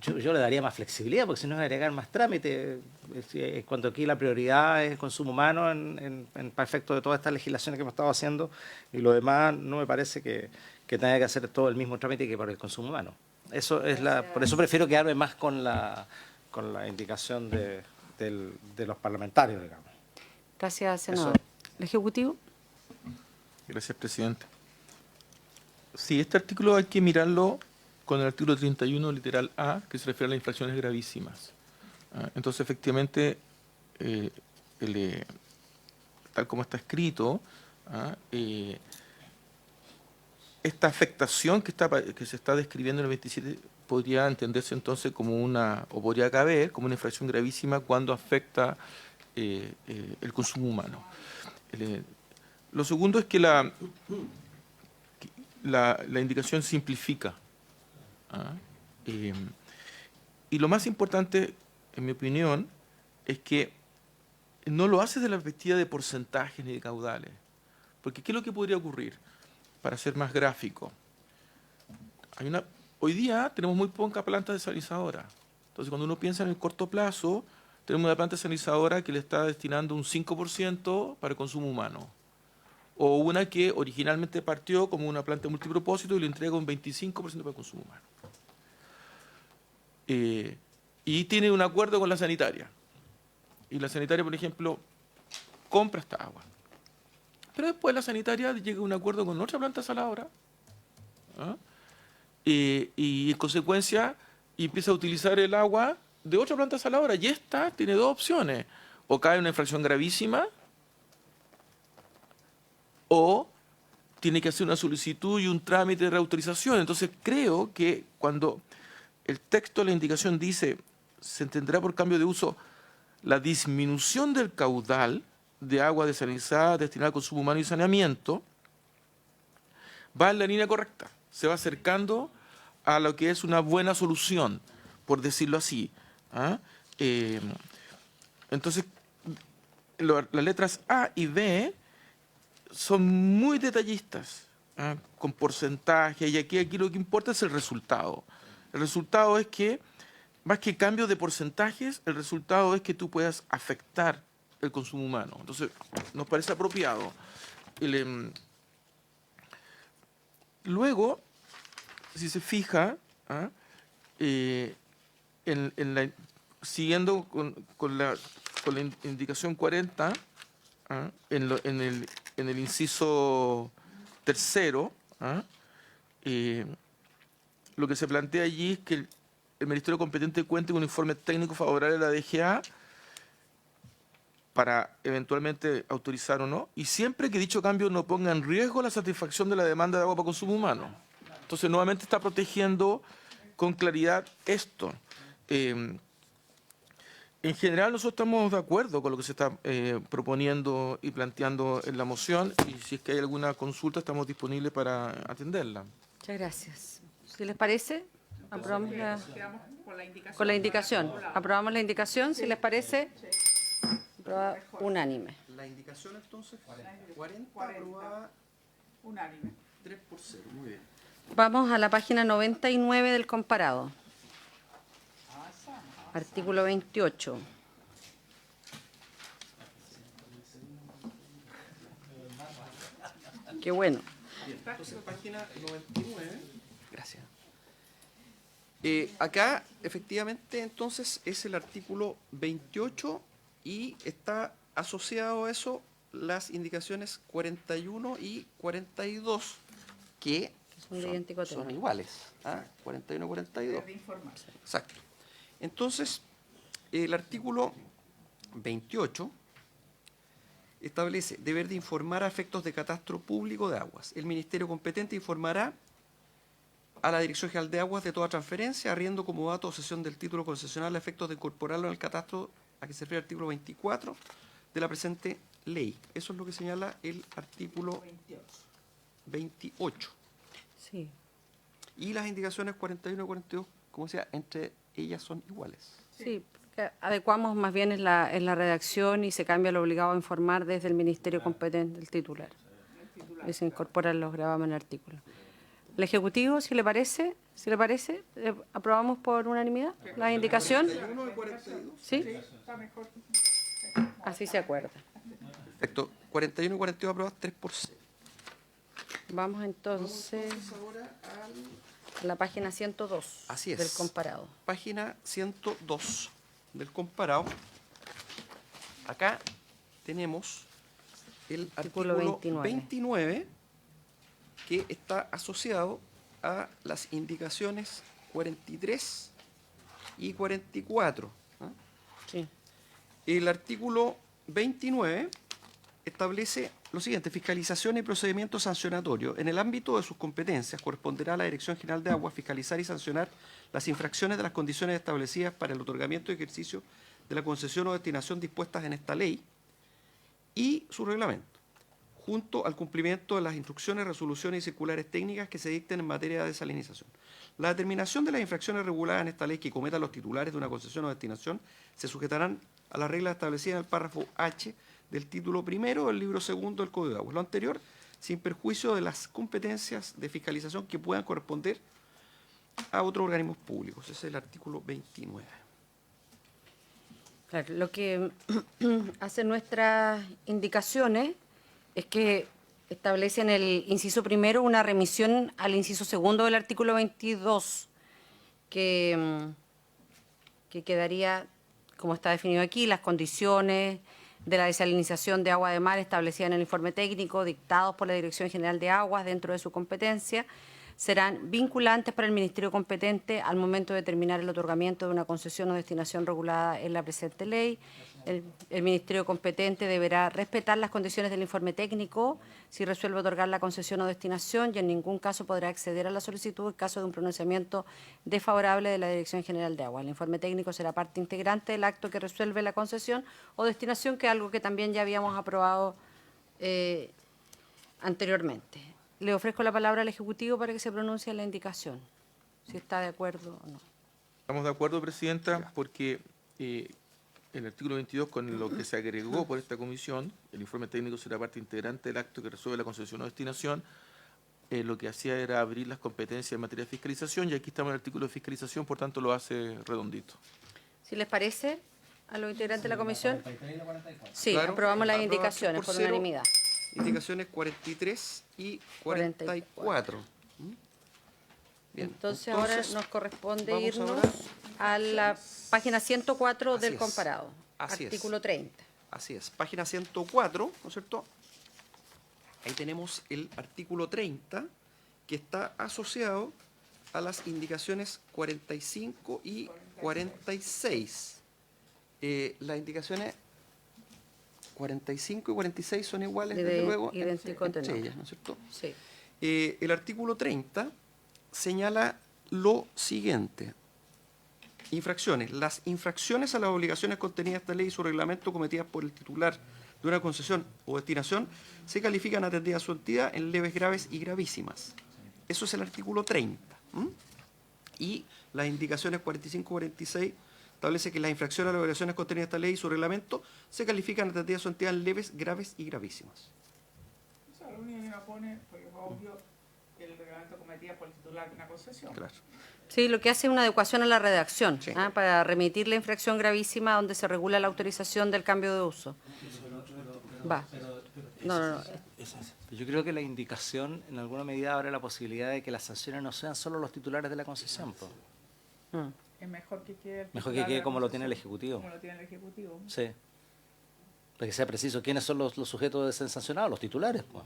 yo le daría más flexibilidad, porque si no es agregar más trámite. Cuando aquí la prioridad es el consumo humano para efecto de todas estas legislaciones que hemos estado haciendo, y lo demás no me parece que tenga que hacer todo el mismo trámite que por el consumo humano. Eso es por eso prefiero quedarme más con la indicación de los parlamentarios, digamos. Gracias, senador. ¿El Ejecutivo? Gracias, presidente. Sí, este artículo hay que mirarlo con el artículo 31, literal A, que se refiere a las infracciones gravísimas. Entonces, efectivamente, tal como está escrito, esta afectación que se está describiendo en el 27 podría entenderse entonces como o podría caber como una infracción gravísima cuando afecta el consumo humano. Lo segundo es que la indicación simplifica. Y lo más importante, en mi opinión, es que no lo hace desde la perspectiva de porcentajes ni de caudales. Porque ¿qué es lo que podría ocurrir? Para ser más gráfico, hoy día tenemos muy poca planta desalinizadora. Entonces, cuando uno piensa en el corto plazo, tenemos una planta desalinizadora que le está destinando un 5% para el consumo humano. O una que originalmente partió como una planta multipropósito y le entrega un 25% para el consumo humano. Y tiene un acuerdo con la sanitaria. Y la sanitaria, por ejemplo, compra esta agua. Pero después la sanitaria llega a un acuerdo con otra planta saladora y en consecuencia empieza a utilizar el agua de otra planta saladora. Y esta tiene dos opciones. O cae en una infracción gravísima o tiene que hacer una solicitud y un trámite de reautorización. Entonces creo que cuando el texto de la indicación dice se entenderá por cambio de uso la disminución del caudal de agua desalinizada destinada al consumo humano y saneamiento, va en la línea correcta, se va acercando a lo que es una buena solución, por decirlo así. Entonces, las letras A y B son muy detallistas, con porcentajes, y aquí lo que importa es el resultado. El resultado es que, más que cambio de porcentajes, el resultado es que tú puedas afectar el consumo humano. Entonces, nos parece apropiado. Luego, si se fija, ¿ah? Siguiendo con la indicación 40, ¿ah? en el inciso tercero, ¿ah? Lo que se plantea allí es que el Ministerio competente cuente con un informe técnico favorable a la DGA para eventualmente autorizar o no, y siempre que dicho cambio no ponga en riesgo la satisfacción de la demanda de agua para consumo humano. Entonces, nuevamente está protegiendo con claridad esto. En general, nosotros estamos de acuerdo con lo que se está proponiendo y planteando en la moción, y si es que hay alguna consulta, estamos disponibles para atenderla. Muchas gracias. Si les parece, aprobamos Quedamos con la indicación. con la indicación. Aprobamos la indicación, si les parece. Aprobada unánime. La indicación entonces, 40 aprobada Unánime. 3-0. Muy bien. Vamos a la página 99 del comparado. Artículo 28. Qué bueno. Entonces, página 99. Gracias. Acá, efectivamente, entonces, es el artículo 28 y está asociado a eso las indicaciones 41 y 42, que Son de idéntico son tema. iguales. 41 y 42. De informar. Exacto. Entonces, el artículo 28 establece deber de informar a efectos de catastro público de aguas. El Ministerio competente informará a la Dirección General de Aguas de toda transferencia, arriendo como dato o cesión del título concesional a efectos de incorporarlo en el catastro a que se refiere el artículo 24 de la presente ley. Eso es lo que señala el artículo 28. Sí. Y las indicaciones 41 y 42, como decía, entre ellas son iguales. Sí, porque adecuamos más bien en la redacción y se cambia lo obligado a informar desde el Ministerio competente, el titular. Y se incorporan los gravámenes en el artículo. El Ejecutivo, si le parece, aprobamos por unanimidad la indicación. 41 y 42. ¿Sí? Está mejor. Así se acuerda. Perfecto. 41 y 42 aprobadas 3-0. Vamos entonces Ahora a la página 102 Así es. del comparado. página 102 del comparado. Acá tenemos el Artículo artículo 29, que está asociado a las indicaciones 43 y 44. ¿Ah? Sí. El artículo 29 establece lo siguiente: fiscalización y procedimiento sancionatorio. En el ámbito de sus competencias corresponderá a la Dirección General de Aguas fiscalizar y sancionar las infracciones de las condiciones establecidas para el otorgamiento y ejercicio de la concesión o destinación dispuestas en esta ley y su reglamento, junto al cumplimiento de las instrucciones, resoluciones y circulares técnicas que se dicten en materia de desalinización. La determinación de las infracciones reguladas en esta ley que cometan los titulares de una concesión o destinación se sujetarán a las reglas establecidas en el párrafo H del título primero del libro segundo del Código de Aguas. Lo anterior, sin perjuicio de las competencias de fiscalización que puedan corresponder a otros organismos públicos. Ese es el artículo 29. Claro, lo que hacen nuestras indicaciones es que establece en el inciso primero una remisión al inciso segundo del artículo 22, que quedaría, como está definido aquí, las condiciones de la desalinización de agua de mar establecida en el informe técnico dictados por la Dirección General de Aguas dentro de su competencia serán vinculantes para el Ministerio competente al momento de determinar el otorgamiento de una concesión o destinación regulada en la presente ley. El Ministerio competente deberá respetar las condiciones del informe técnico si resuelve otorgar la concesión o destinación y en ningún caso podrá acceder a la solicitud en caso de un pronunciamiento desfavorable de la Dirección General de Aguas. El informe técnico será parte integrante del acto que resuelve la concesión o destinación, que es algo que también ya habíamos aprobado anteriormente. Le ofrezco la palabra al Ejecutivo para que se pronuncie la indicación, si está de acuerdo o no. Estamos de acuerdo, Presidenta, porque el artículo 22, con lo que se agregó por esta comisión, el informe técnico será parte integrante del acto que resuelve la concesión o destinación, lo que hacía era abrir las competencias en materia de fiscalización, y aquí estamos en el artículo de fiscalización, por tanto lo hace redondito. Si les parece, a los integrantes de la comisión? 43 y la 44. Sí, Claro, aprobamos las aprobación indicaciones por 0. unanimidad. Indicaciones 43 y 44. ¿Mm? Bien, Entonces ahora entonces, nos corresponde vamos irnos ahora- a la página 104 Así del es. comparado, Así es. artículo 30. Así es, página 104, ¿no es cierto? Ahí tenemos el artículo 30, que está asociado a las indicaciones 45 y 46. Las indicaciones 45 y 46 son iguales, De desde luego, idéntico entre tenor. ellas, ¿no es cierto? Sí. El artículo 30 señala lo siguiente. Infracciones. Las infracciones a las obligaciones contenidas en esta ley y su reglamento cometidas por el titular de una concesión o destinación se califican atendidas a su entidad en leves, graves y gravísimas. Eso es el artículo 30. ¿M? Y las indicaciones 45 y 46 establece que las infracciones a las obligaciones contenidas en esta ley y su reglamento se califican atendidas a su entidad en leves, graves y gravísimas. Eso es lo único que no pone, porque es obvio el reglamento cometía por el titular de una concesión. Claro. Sí, lo que hace es una adecuación a la redacción, Sí. para remitir la infracción gravísima donde se regula la autorización del cambio de uso. Va. No. Yo creo que la indicación en alguna medida abre la posibilidad de que las sanciones no sean solo los titulares de la concesión. Po. Mm. Es mejor que quede el Mejor que titular de quede la como lo tiene el concesión, Ejecutivo. Como lo tiene el Ejecutivo. Sí. Para que sea preciso quiénes son los sujetos de ser sancionados, los titulares. Po.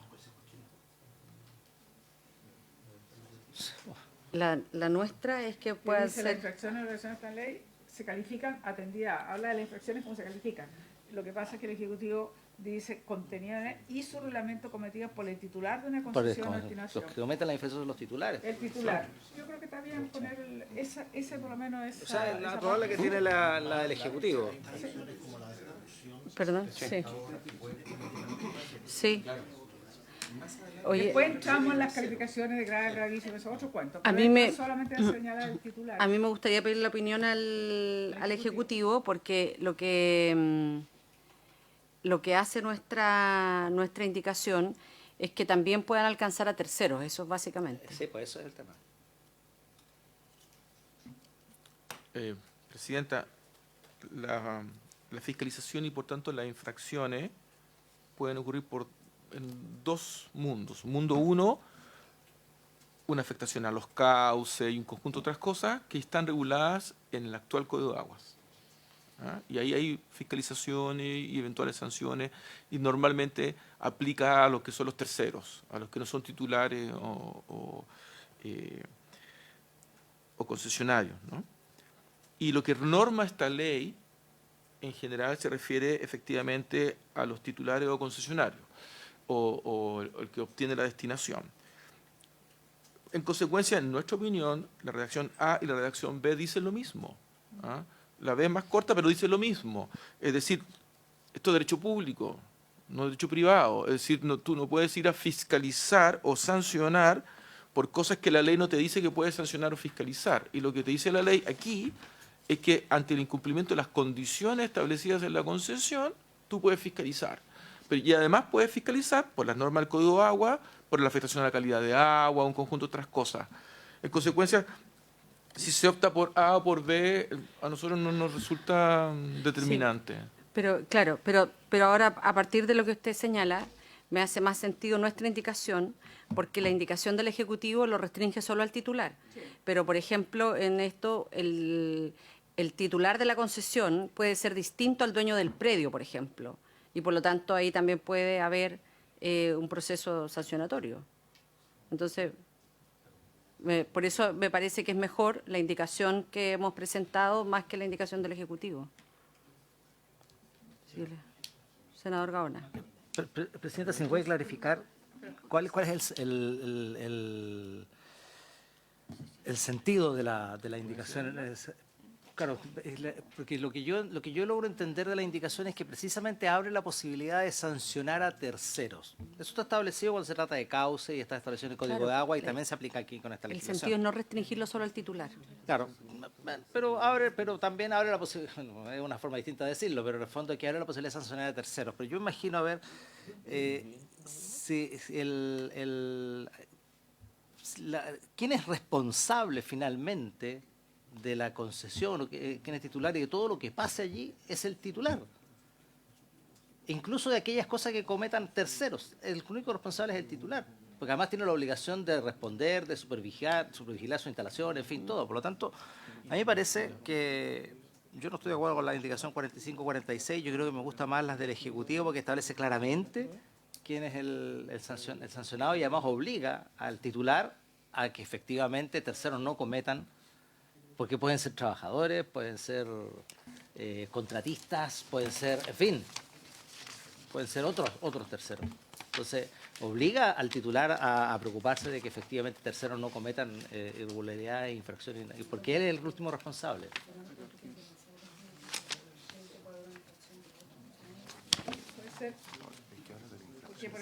La nuestra es que Que pueda dice, las ser... infracciones de obligaciones de esta ley se califican atendidas. Habla de las infracciones como se califican. Lo que pasa es que el Ejecutivo dice contenida y su reglamento cometidos por el titular de una Por concesión o los destinación. que cometen la infracción son los titulares. El titular. Yo creo que está bien poner ese por lo menos es. O sea, la probable que tiene la del Ejecutivo. Perdón, sí. Sí. Oye, Después entramos en las calificaciones de grave, gravísimo, eso es otro cuento. A Pero mí esto me- es solamente señalar el titular. a mí me gustaría pedir la opinión al Ejecutivo porque lo que hace nuestra indicación es que también puedan alcanzar a terceros, eso es básicamente. Sí, pues eso es el tema. Presidenta, la fiscalización y por tanto las infracciones pueden ocurrir en dos mundos. Mundo uno, una afectación a los cauces y un conjunto de otras cosas que están reguladas en el actual Código de Aguas. ¿Ah? Y ahí hay fiscalizaciones y eventuales sanciones y normalmente aplica a los que son los terceros, a los que no son titulares o concesionarios, ¿no? Y lo que norma esta ley en general se refiere efectivamente a los titulares o concesionarios o el que obtiene la destinación. En consecuencia, en nuestra opinión, la redacción A y la redacción B dicen lo mismo. ¿Ah? La B es más corta, pero dice lo mismo. Es decir, esto es derecho público, no derecho privado. Es decir, tú no puedes ir a fiscalizar o sancionar por cosas que la ley no te dice que puedes sancionar o fiscalizar. Y lo que te dice la ley aquí es que ante el incumplimiento de las condiciones establecidas en la concesión, tú puedes fiscalizar. Y además puedes fiscalizar por las normas del Código de Agua, por la afectación a la calidad de agua, un conjunto de otras cosas. En consecuencia, si se opta por A o por B, a nosotros no nos resulta determinante. Pero claro, pero ahora a partir de lo que usted señala, me hace más sentido nuestra indicación, porque la indicación del Ejecutivo lo restringe solo al titular. Pero, por ejemplo, en esto, el titular de la concesión puede ser distinto al dueño del predio, por ejemplo, y por lo tanto ahí también puede haber un proceso sancionatorio. Entonces, por eso me parece que es mejor la indicación que hemos presentado más que la indicación del Ejecutivo. Sí, senador Gaona. Presidenta, si me puede clarificar cuál es el sentido de la indicación. Claro, porque lo que yo logro entender de la indicación es que precisamente abre la posibilidad de sancionar a terceros. Eso está establecido cuando se trata de cauce y está establecido en el Código Claro, de Agua y también se aplica aquí con esta El legislación. sentido es no restringirlo solo al titular. Claro, pero también abre la posibilidad, bueno, es una forma distinta de decirlo, pero en el fondo que abre la posibilidad de sancionar a terceros. Pero yo imagino, a ver, ¿quién es responsable finalmente de la concesión, o quién es titular y de todo lo que pase allí, es el titular. Incluso de aquellas cosas que cometan terceros. El único responsable es el titular, porque además tiene la obligación de responder, de supervigilar su instalación, en fin, todo. Por lo tanto, a mí me parece que yo no estoy de acuerdo con la indicación 45-46, yo creo que me gustan más las del Ejecutivo porque establece claramente quién es el sancionado y además obliga al titular a que efectivamente terceros no cometan, porque pueden ser trabajadores, pueden ser contratistas, pueden ser, en fin, pueden ser otros terceros. Entonces, obliga al titular a preocuparse de que efectivamente terceros no cometan irregularidades e infracciones, porque él es el último responsable.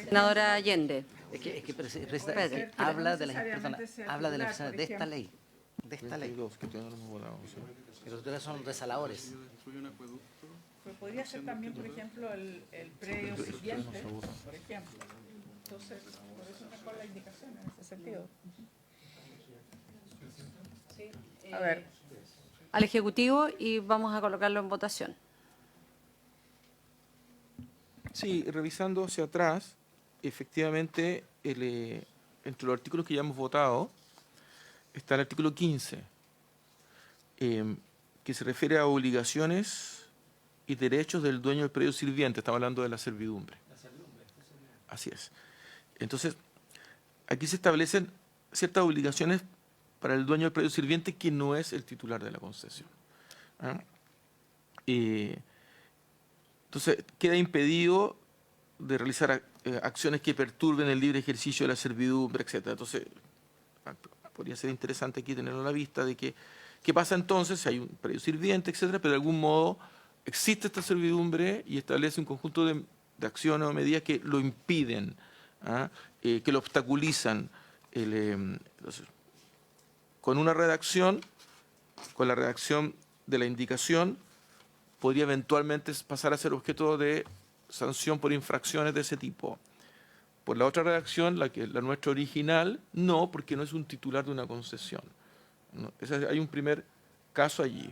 Senadora Allende. Es que Espérate. habla de necesariamente sea habla de las titular, personas por de esta ejemplo. ley. De esta ley. 32, que todavía no lo hemos votado, ¿sí? Que los titulares son resaladores. Pero podría ser también, por ejemplo, el predio siguiente, por ejemplo. Entonces, por eso es mejor la indicación en ese sentido. A ver, Al Ejecutivo y vamos a colocarlo en votación. Sí, revisando hacia atrás, efectivamente, entre los artículos que ya hemos votado, está el artículo 15, que se refiere a obligaciones y derechos del dueño del predio sirviente. Estamos hablando de la servidumbre. Así es. Entonces, aquí se establecen ciertas obligaciones para el dueño del predio sirviente que no es el titular de la concesión. ¿Ah? Entonces, queda impedido de realizar acciones que perturben el libre ejercicio de la servidumbre, etc. Entonces, podría ser interesante aquí tenerlo a la vista de que qué pasa entonces si hay un predio sirviente, etcétera, pero de algún modo existe esta servidumbre y establece un conjunto de acciones o medidas que lo impiden, ¿ah? Que lo obstaculizan. Entonces, con una redacción, con la redacción de la indicación, podría eventualmente pasar a ser objeto de sanción por infracciones de ese tipo. Por la otra redacción, la nuestra original, no, porque no es un titular de una concesión. ¿No? Hay un primer caso allí.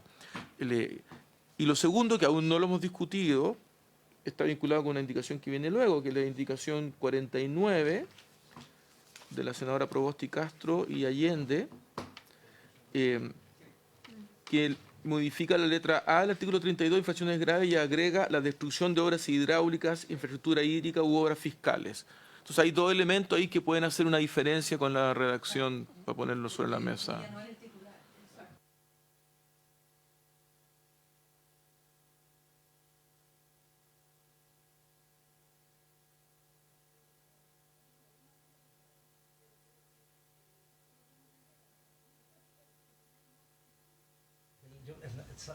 Y lo segundo, que aún no lo hemos discutido, está vinculado con una indicación que viene luego, que es la indicación 49 de la senadora Proboste Castro y Allende, que modifica la letra A del artículo 32, infracciones graves, y agrega la destrucción de obras hidráulicas, infraestructura hídrica u obras fiscales. Entonces hay dos elementos ahí que pueden hacer una diferencia con la redacción, para ponerlo sobre la mesa.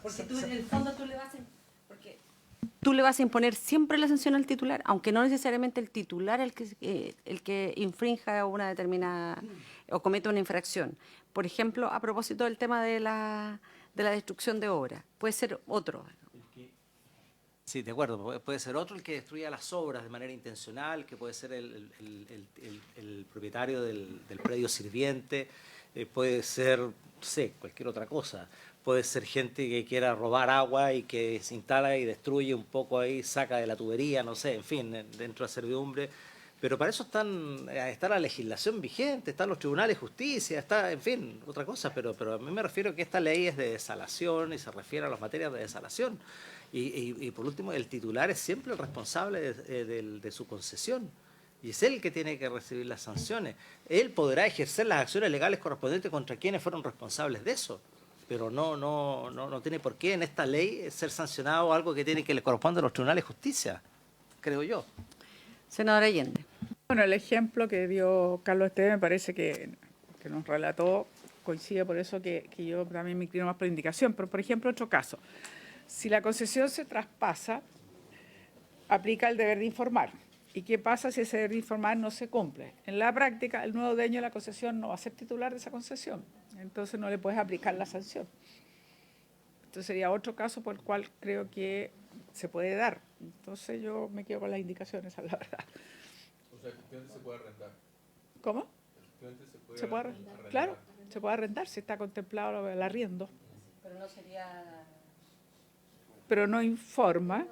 Porque tú en el fondo tú le vas a imponer siempre la sanción al titular, aunque no necesariamente el titular el que infrinja una determinada o cometa una infracción. Por ejemplo, a propósito del tema de la destrucción de obras, puede ser otro. Sí, de acuerdo. Puede ser otro el que destruya las obras de manera intencional, que puede ser el propietario del predio sirviente, puede ser, no sé, cualquier otra cosa. Puede ser gente que quiera robar agua y que se instala y destruye un poco ahí, saca de la tubería, no sé, en fin, dentro de la servidumbre. Pero para eso está la legislación vigente, están los tribunales de justicia, está, en fin, otra cosa. Pero a mí me refiero que esta ley es de desalación y se refiere a las materias de desalación. Y por último, el titular es siempre el responsable de su concesión. Y es él que tiene que recibir las sanciones. Él podrá ejercer las acciones legales correspondientes contra quienes fueron responsables de eso. Pero no tiene por qué en esta ley ser sancionado algo que le corresponde a los tribunales de justicia, creo yo. Senadora Allende. bueno, el ejemplo que dio Carlos Esteves me parece que nos relató, coincide por eso que yo también me inclino más por indicación. Pero, por ejemplo, otro caso. Si la concesión se traspasa, aplica el deber de informar. ¿Y qué pasa si ese deber de informar no se cumple? En la práctica, el nuevo dueño de la concesión no va a ser titular de esa concesión. Entonces no le puedes aplicar la sanción. Entonces sería otro caso por el cual creo que se puede dar. Entonces yo me quedo con las indicaciones, la verdad. O sea, efectivamente se puede arrendar. ¿Cómo? Efectivamente Se puede arrendar. Claro, se puede arrendar si está contemplado el arriendo. Pero no sería... pero no informa.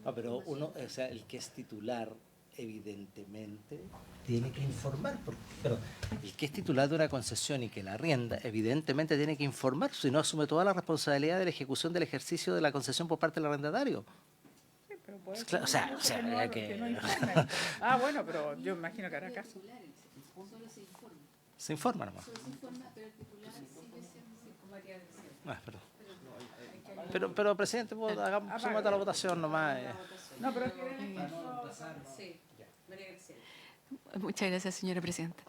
No, pero uno, o sea, el que es titular, evidentemente, tiene que informar. Pero el que es titular de una concesión y que la arrienda, evidentemente tiene que informar, si no asume toda la responsabilidad de la ejecución del ejercicio de la concesión por parte del arrendatario. Sí, pero puede Claro, ser o sea, que no, hay que- que no informe. Ah, bueno, pero yo imagino que hará caso. Se informa nomás. Ah, pero presidente, pues, hagamos, someta la votación nomás. No, pero Sí, María Graciela. Muchas gracias, señora presidenta.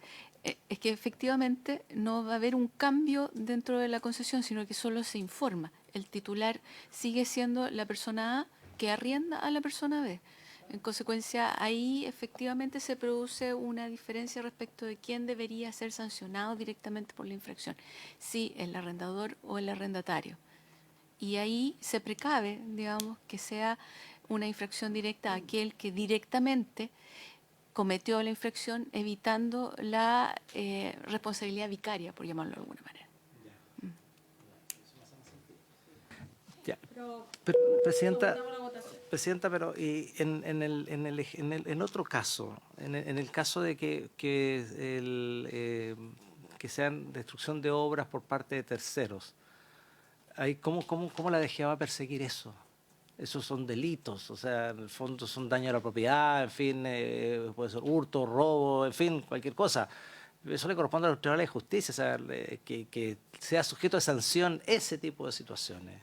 Es que efectivamente no va a haber un cambio dentro de la concesión, sino que solo se informa. El titular sigue siendo la persona A que arrienda a la persona B. En consecuencia, ahí efectivamente se produce una diferencia respecto de quién debería ser sancionado directamente por la infracción, si el arrendador o el arrendatario. Y ahí se precave, digamos, que sea una infracción directa a aquel que directamente cometió la infracción, evitando la responsabilidad vicaria, por llamarlo de alguna manera. Ya. Pero, presidenta, pero y en otro caso, en el caso de que sean destrucción de obras por parte de terceros, ahí, ¿cómo la DGA va a perseguir eso? Esos son delitos, o sea, en el fondo son daño a la propiedad, en fin, puede ser hurto, robo, en fin, cualquier cosa. Eso le corresponde a los tribunales de justicia, o sea, que sea sujeto de sanción ese tipo de situaciones.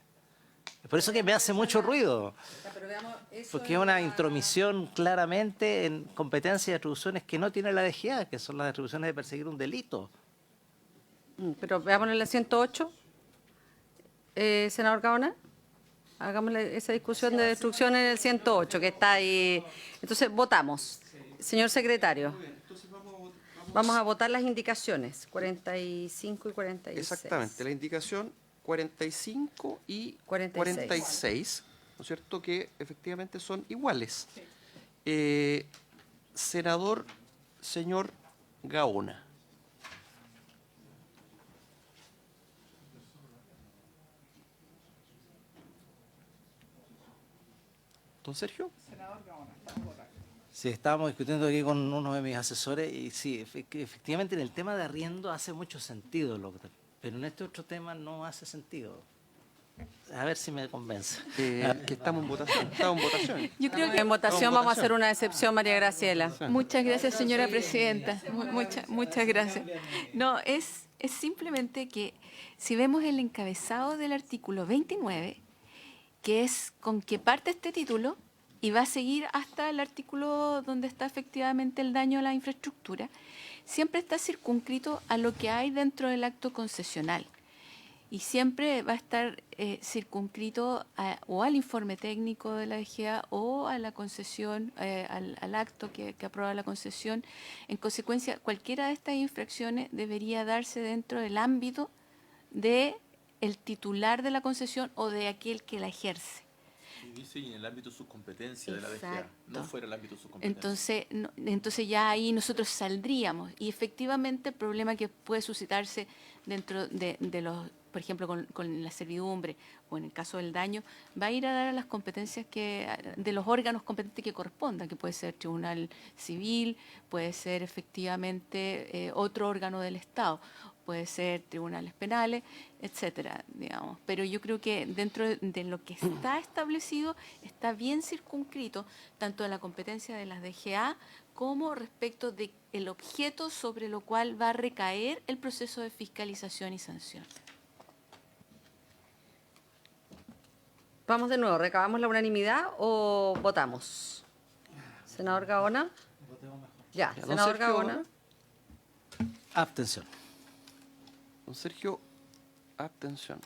Por eso que me hace mucho ruido, Pero veamos, eso porque es una intromisión claramente en competencias y atribuciones que no tiene la DGA, que son las atribuciones de perseguir un delito. Pero veámoslo en la 108. Senador Gaona, hagamos esa discusión de destrucción en el 108, que está ahí. Entonces, votamos. Señor secretario, vamos a votar las indicaciones, 45 y 46. Exactamente, la indicación 45 y 46, ¿no es cierto?, que efectivamente son iguales. Senador, señor Gaona. Don Sergio. Sí, estábamos discutiendo aquí con uno de mis asesores y sí, efectivamente en el tema de arriendo hace mucho sentido, pero en este otro tema no hace sentido. A ver si me convence. Que estamos en votación. Estamos en votación. Yo creo que En votación vamos a hacer una excepción, María Graciela. Muchas gracias, señora presidenta. Muchas gracias. No, es simplemente que si vemos el encabezado del artículo 29, que es con que parte este título y va a seguir hasta el artículo donde está efectivamente el daño a la infraestructura, siempre está circunscrito a lo que hay dentro del acto concesional. Y siempre va a estar circunscrito o al informe técnico de la DGA o a la concesión, al acto que aprueba la concesión. En consecuencia, cualquiera de estas infracciones debería darse dentro del ámbito del titular de la concesión o de aquel que la ejerce. Y dice en el ámbito de sus competencias de la DGA, Exacto. no fuera el ámbito de sus competencias. Entonces ya ahí nosotros saldríamos y efectivamente el problema que puede suscitarse dentro de los, por ejemplo, con la servidumbre o en el caso del daño, va a ir a dar a las competencias de los órganos competentes que correspondan, que puede ser tribunal civil, puede ser efectivamente otro órgano del Estado, puede ser tribunales penales, etcétera, digamos. Pero yo creo que dentro de lo que está establecido está bien circunscrito tanto en la competencia de las DGA como respecto del objeto sobre lo cual va a recaer el proceso de fiscalización y sanción. Vamos de nuevo, ¿recabamos la unanimidad o votamos? Senador Gaona. Ya, Ya, don senador Sergio Gaona. Abstención. Don Sergio, abstención.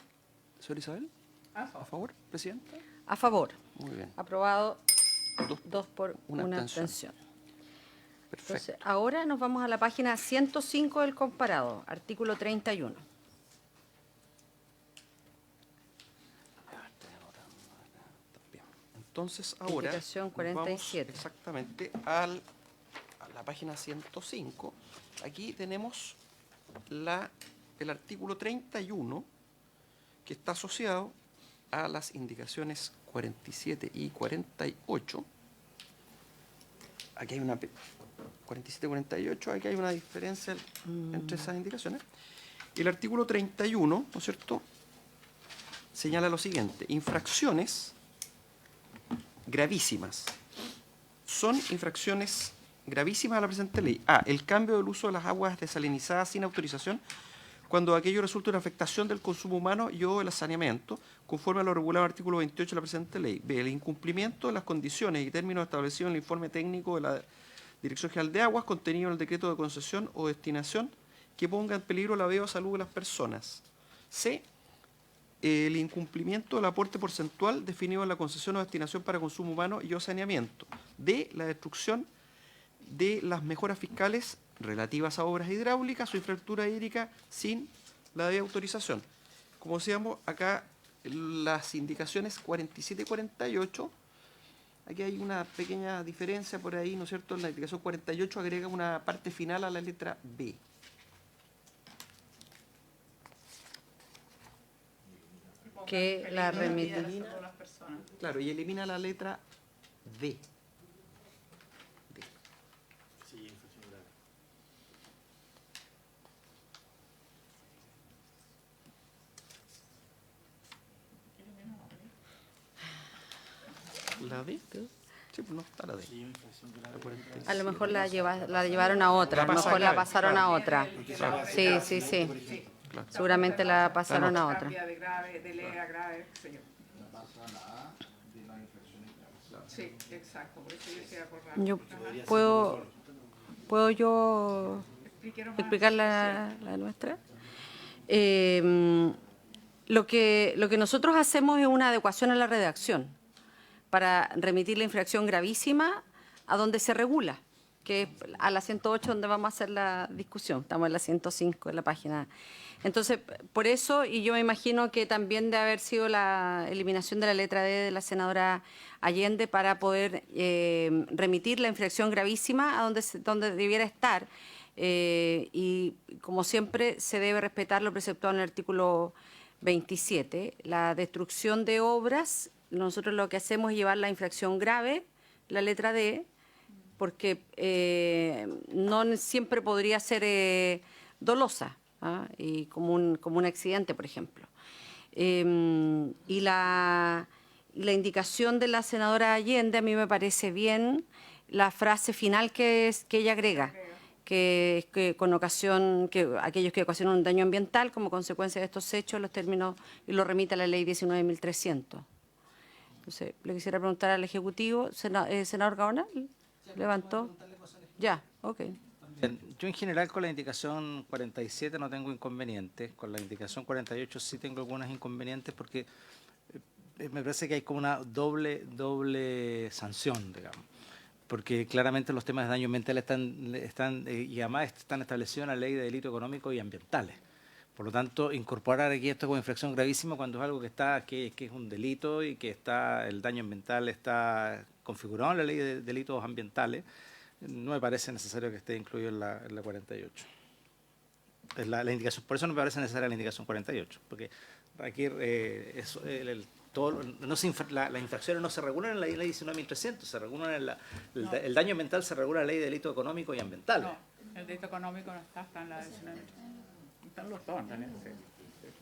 Señor Isabel, ¿a favor, presidenta? A favor. Muy bien. Aprobado. Dos. 2 por Una una abstención. abstención. Perfecto. Entonces, ahora nos vamos a la página 105 del comparado, artículo 31. Bien. Entonces, ahora Indicación nos vamos 47. exactamente a la página 105. Aquí tenemos el artículo 31, que está asociado a las indicaciones 47 y 48. Aquí hay una 47 y 48, aquí hay una diferencia entre esas indicaciones. Y el artículo 31, ¿no es cierto?, señala lo siguiente: infracciones gravísimas. Son infracciones gravísimas a la presente ley. A, el cambio del uso de las aguas desalinizadas sin autorización, cuando aquello resulta una afectación del consumo humano y o el saneamiento, conforme a lo regulado en el artículo 28 de la presente ley. B, el incumplimiento de las condiciones y términos establecidos en el informe técnico de la Dirección General de Aguas, contenido en el decreto de concesión o destinación, que ponga en peligro la vida o salud de las personas. C, el incumplimiento del aporte porcentual definido en la concesión o destinación para consumo humano y o saneamiento. D, la destrucción de las mejoras fiscales relativas a obras hidráulicas o infraestructura hídrica sin la debida autorización. Como decíamos, acá las indicaciones 47 y 48, aquí hay una pequeña diferencia por ahí, ¿no es cierto? La indicación 48 agrega una parte final a la letra B. Que la remite. Claro, y elimina la letra D. ¿La D? Sí, pues no está la D. La 46. A lo mejor la llevaron a otra, a lo mejor la pasaron a otra. Sí, sí, sí. Claro. Seguramente la pasaron a otra. Cambia de grave, de leve a grave, qué sé yo. Sí, exacto, por eso yo decía por grave. Yo Ajá. puedo yo Explíquenos más. explicar la nuestra. Lo que nosotros hacemos es una adecuación a la redacción para remitir la infracción gravísima a donde se regula, que es a la 108 donde vamos a hacer la discusión. Estamos en la 105 en la página. Entonces, por eso, y yo me imagino que también de haber sido la eliminación de la letra D de la senadora Allende para poder remitir la infracción gravísima a donde debiera estar. Y como siempre, se debe respetar lo preceptuado en el artículo 27. La destrucción de obras, nosotros lo que hacemos es llevar la infracción grave, la letra D, porque no siempre podría ser dolosa, ¿ah? Y como un accidente, por ejemplo. Y la indicación de la senadora Allende, a mí me parece bien la frase final que ella agrega, que con ocasión, que aquellos que ocasionan un daño ambiental como consecuencia de estos hechos, los términos, y lo remite a la ley 19.300. Entonces, le quisiera preguntar al Ejecutivo, senador Gaona, ¿levantó? Ya, ok. Bien, yo en general con la indicación 47 no tengo inconvenientes, con la indicación 48 sí tengo algunos inconvenientes porque me parece que hay como una doble sanción, digamos, porque claramente los temas de daño ambiental están y además están establecidos en la ley de delitos económicos y ambientales. Por lo tanto, incorporar aquí esto como infracción gravísima cuando es algo que es un delito y que el daño ambiental está configurado en la ley de delitos ambientales, no me parece necesario que esté incluido en la 48. La indicación, por eso no me parece necesaria la indicación 48, porque aquí las infracciones no se regulan en la ley 19.300, se regulan el daño ambiental se regula en la ley de delitos económicos y ambientales. No, el delito económico no está en la 19. Están los dos, en realidad, sí.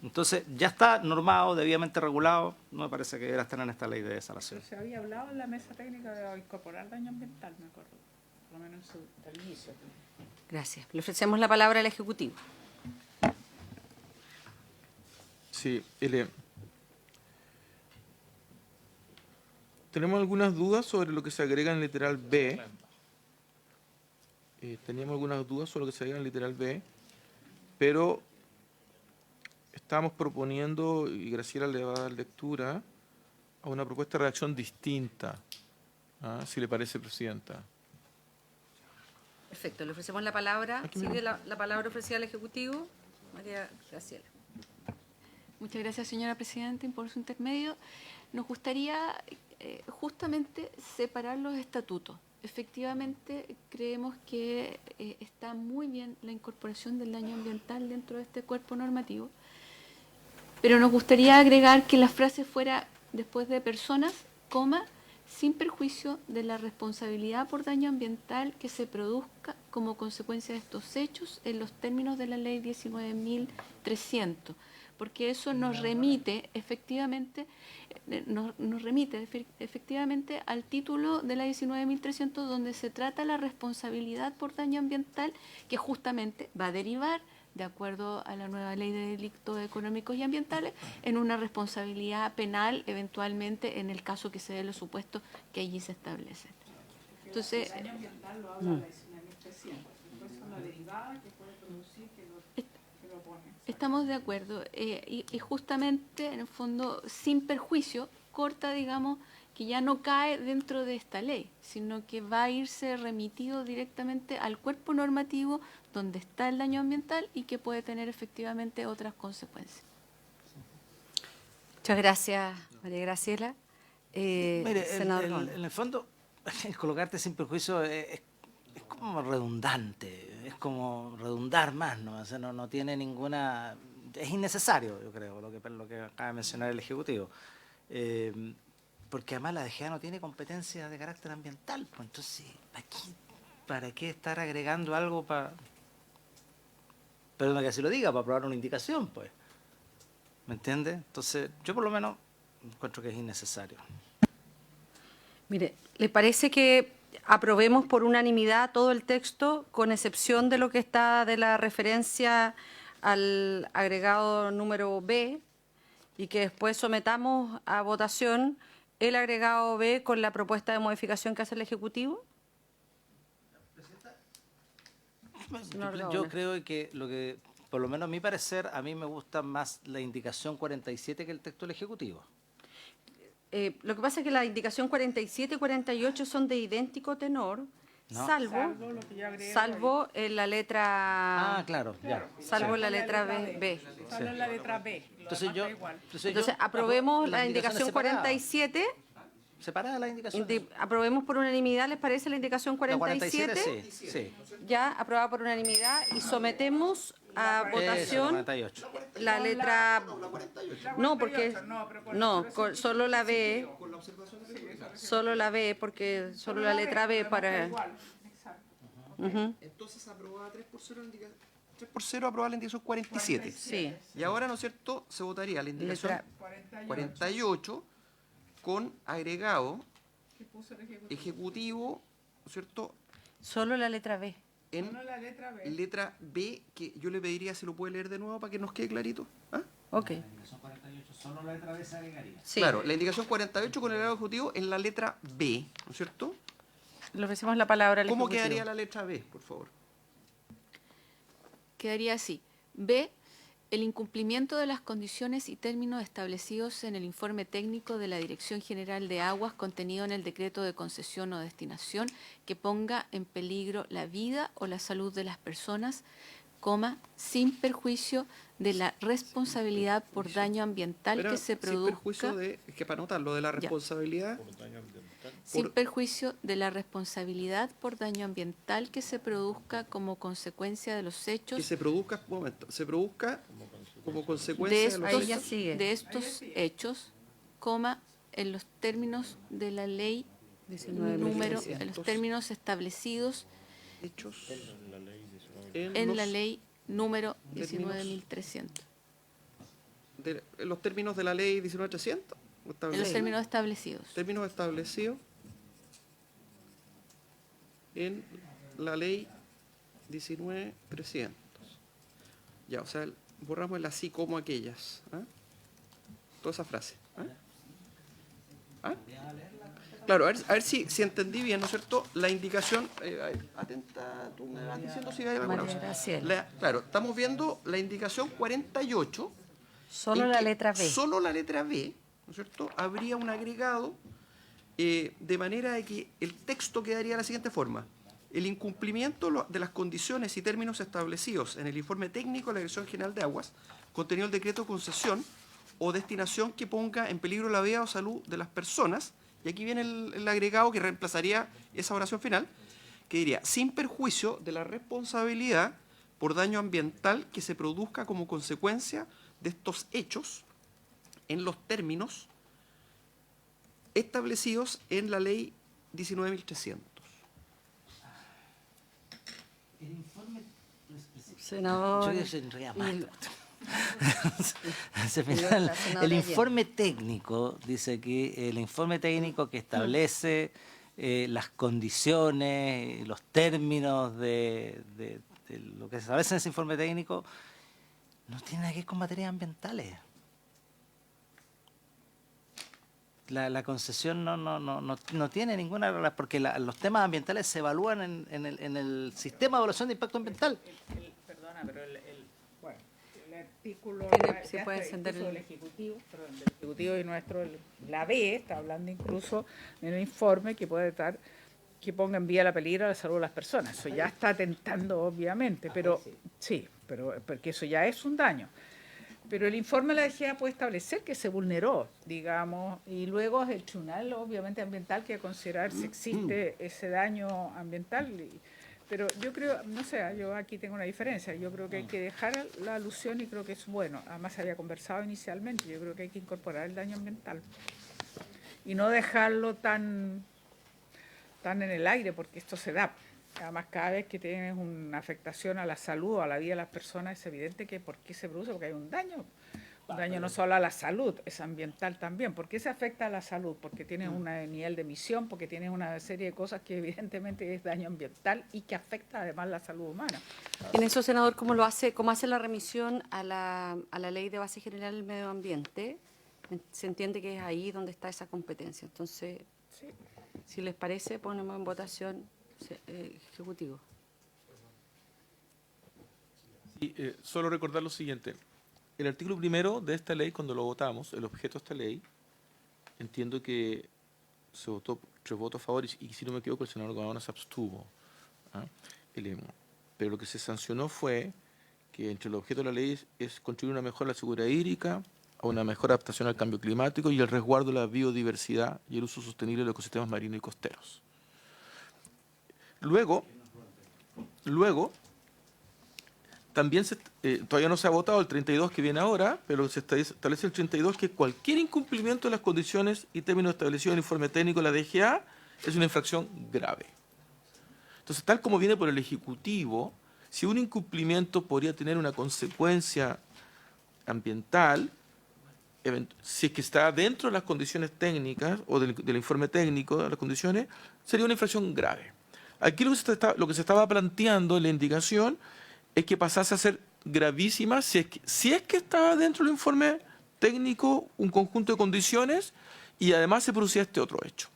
Entonces, ya está normado, debidamente regulado, no me parece que debiera estar en esta ley de desalación. Pero se había hablado en la mesa técnica de incorporar daño ambiental, me acuerdo, por lo menos en su inicio. Gracias. Le ofrecemos la palabra al Ejecutivo. Sí, tenemos algunas dudas sobre lo que se agrega en el literal B. Teníamos algunas dudas sobre lo que se agrega en el literal B, pero estamos proponiendo, y Graciela le va a dar lectura, a una propuesta de redacción distinta, si le parece, Presidenta. Perfecto, le ofrecemos la palabra. Aquí Sigue mismo. la palabra ofrecida al Ejecutivo. María Graciela. Muchas gracias, señora Presidenta, por su intermedio. Nos gustaría justamente separar los estatutos. Efectivamente, creemos que está muy bien la incorporación del daño ambiental dentro de este cuerpo normativo, Pero nos gustaría agregar que la frase fuera después de personas, coma, sin perjuicio de la responsabilidad por daño ambiental que se produzca como consecuencia de estos hechos en los términos de la ley 19.300, porque eso nos remite efectivamente al título de la 19.300, donde se trata la responsabilidad por daño ambiental, que justamente va a derivar, de acuerdo a la nueva ley de delitos económicos y ambientales, en una responsabilidad penal, eventualmente, en el caso que se dé los supuestos que allí se establecen. Entonces, El daño ambiental lo habla la 19.300, después son la derivada que puede producir que lo pone. estamos de acuerdo. Y justamente, en el fondo, sin perjuicio, corta, digamos, que ya no cae dentro de esta ley, sino que va a irse remitido directamente al cuerpo normativo donde está el daño ambiental y que puede tener efectivamente otras consecuencias. Muchas gracias, María Graciela. Mire, Senador Ron. en el fondo, el colocarte sin perjuicio es como redundante, es como redundar más, ¿no? O sea, no tiene ninguna... Es innecesario, yo creo, lo que acaba de mencionar el Ejecutivo. Porque además la DGA no tiene competencia de carácter ambiental, pues entonces, ¿para qué estar agregando algo para... Perdón que así lo diga, para aprobar una indicación, pues? ¿Me entiende? Entonces, yo por lo menos encuentro que es innecesario. Mire, ¿le parece que aprobemos por unanimidad todo el texto, con excepción de lo que está de la referencia al agregado número B, y que después sometamos a votación el agregado B con la propuesta de modificación que hace el Ejecutivo? Yo creo que por lo menos a mi parecer, a mí me gusta más la indicación 47 que el texto del Ejecutivo. Lo que pasa es que la indicación 47 y 48 son de idéntico tenor, No. Salvo lo que yo agregué salvo en la letra... Ah, claro, ya. Salvo en la letra B. Solo en la letra B. Lo Entonces demás yo, da igual. Entonces, aprobemos la las indicación indicaciones 47. Separada la indicación. Aprobemos por unanimidad, ¿les parece la indicación La 47? 47, sí. Ya, aprobada por unanimidad, y sometemos a votación 48. la letra... No, porque... No, pero con No, solo la B. Solo la B, porque solo la letra B para... igual. Exacto. Ujú, Entonces aprobada 3-0 aprobada la indicación 47. sí. Y ahora, ¿no es cierto?, se votaría la indicación Letra 48 con agregado ¿Qué puso el Ejecutivo? ejecutivo, ¿no es cierto?, Solo la letra B. en Solo la letra B. letra B, que yo le pediría si lo puede leer de nuevo para que nos quede clarito. ¿Ah? Ok. La indicación 48, solo la letra B se agregaría. Sí. Claro, la indicación 48 con el agregado ejecutivo en la letra B, ¿no es cierto? Le ofrecemos la palabra al ¿Cómo Ejecutivo. quedaría la letra B, por favor? Quedaría así. B. El incumplimiento de las condiciones y términos establecidos en el informe técnico de la Dirección General de Aguas contenido en el decreto de concesión o destinación que ponga en peligro la vida o la salud de las personas, coma, sin perjuicio de la responsabilidad por daño ambiental Espera, que se sin perjuicio produzca. de, es que para anotarlo, de la responsabilidad, Sin por- perjuicio de la responsabilidad por daño ambiental que se produzca como consecuencia de los hechos que se produzca, un momento, se produzca como consecuencia de de los estos, Ahí ya hechos. sigue. de estos hechos, coma, en los términos de la ley 19.300. en los términos establecidos Hechos en la ley número términos 19.300. en los términos de la ley 19.300. En los términos establecidos. Términos establecidos en la ley 19.300. Ya, o sea, borramos el así como aquellas. ¿Ah? Toda esa frase. ¿Ah? ¿Ah? Claro, a ver si entendí bien, ¿no es cierto? La indicación, atenta, tú me vas diciendo si hay alguna María cosa. Graciela. Claro, estamos viendo la indicación 48. Solo en la que letra B. Solo la letra B, ¿no es cierto? Habría un agregado de manera de que el texto quedaría de la siguiente forma. El incumplimiento de las condiciones y términos establecidos en el informe técnico de la Dirección General de Aguas, contenido el decreto de concesión o destinación que ponga en peligro la vida o salud de las personas, y aquí viene el agregado que reemplazaría esa oración final, que diría, sin perjuicio de la responsabilidad por daño ambiental que se produzca como consecuencia de estos hechos, en los términos establecidos en la ley 19.300. El informe Senador. Yo desenredaba más. y- Se me Señor, da la senadora el Allende. informe técnico, dice aquí, el informe técnico que establece las condiciones, los términos de lo que se establece en ese informe técnico, no tiene nada que ver con materias ambientales. La concesión no tiene ninguna relación, porque los temas ambientales se evalúan en el sistema de evaluación de impacto ambiental. Perdona, pero bueno, el artículo Tiene- se ya puede está encender incluso el- del Ejecutivo, perdón, del Ejecutivo y nuestro, la B, está hablando incluso en el informe que puede estar, que ponga en vía la peligro a la salud de las personas. Eso ya está atentando, obviamente, pero sí, pero porque eso ya es un daño. Pero el informe de la DGA puede establecer que se vulneró, digamos, y luego es el tribunal, obviamente, ambiental que va a considerar si existe ese daño ambiental. Pero yo creo, no sé, yo aquí tengo una diferencia. Yo creo que hay que dejar la alusión y creo que es bueno. Además, se había conversado inicialmente. Yo creo que hay que incorporar el daño ambiental y no dejarlo tan en el aire, porque esto se da. Además, cada vez que tienes una afectación a la salud o a la vida de las personas, es evidente que por qué se produce, porque hay un daño. Un daño no solo a la salud, es ambiental también. ¿Por qué se afecta a la salud? Porque tienes un nivel de emisión, porque tienes una serie de cosas que evidentemente es daño ambiental y que afecta además la salud humana. En eso, senador, ¿cómo hace la remisión a la Ley de Base General del Medio Ambiente? Se entiende que es ahí donde está esa competencia. Entonces, Sí. si les parece, ponemos en votación ejecutivo. Sí, solo recordar lo siguiente. El artículo primero de esta ley, cuando lo votamos, el objeto de esta ley, entiendo que se votó 3 votos a favor y si no me equivoco, el senador Gaona se abstuvo. ¿Ah? Pero lo que se sancionó fue que entre los objetos de la ley es contribuir a una mejora de la seguridad hídrica, a una mejor adaptación al cambio climático y el resguardo de la biodiversidad y el uso sostenible de los ecosistemas marinos y costeros. Luego también todavía no se ha votado el 32 que viene ahora, pero se establece el 32 que cualquier incumplimiento de las condiciones y términos establecidos en el informe técnico de la DGA es una infracción grave. Entonces, tal como viene por el Ejecutivo, si un incumplimiento podría tener una consecuencia ambiental, si es que está dentro de las condiciones técnicas o del informe técnico de las condiciones, sería una infracción grave. Aquí lo que se estaba planteando en la indicación es que pasase a ser gravísima si es que estaba dentro del informe técnico un conjunto de condiciones y además se producía este otro hecho.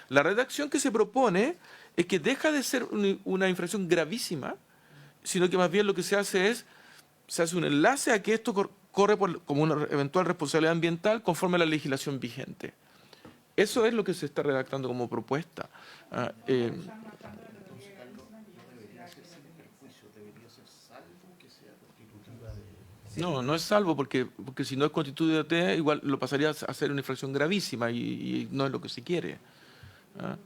La redacción que se propone es que deja de ser una infracción gravísima, sino que más bien lo que se hace un enlace a que esto corre como una eventual responsabilidad ambiental conforme a la legislación vigente. Eso es lo que se está redactando como propuesta. No es salvo, porque si no es constitutiva, igual lo pasaría a ser una infracción gravísima y no es lo que se quiere. ¿Ah?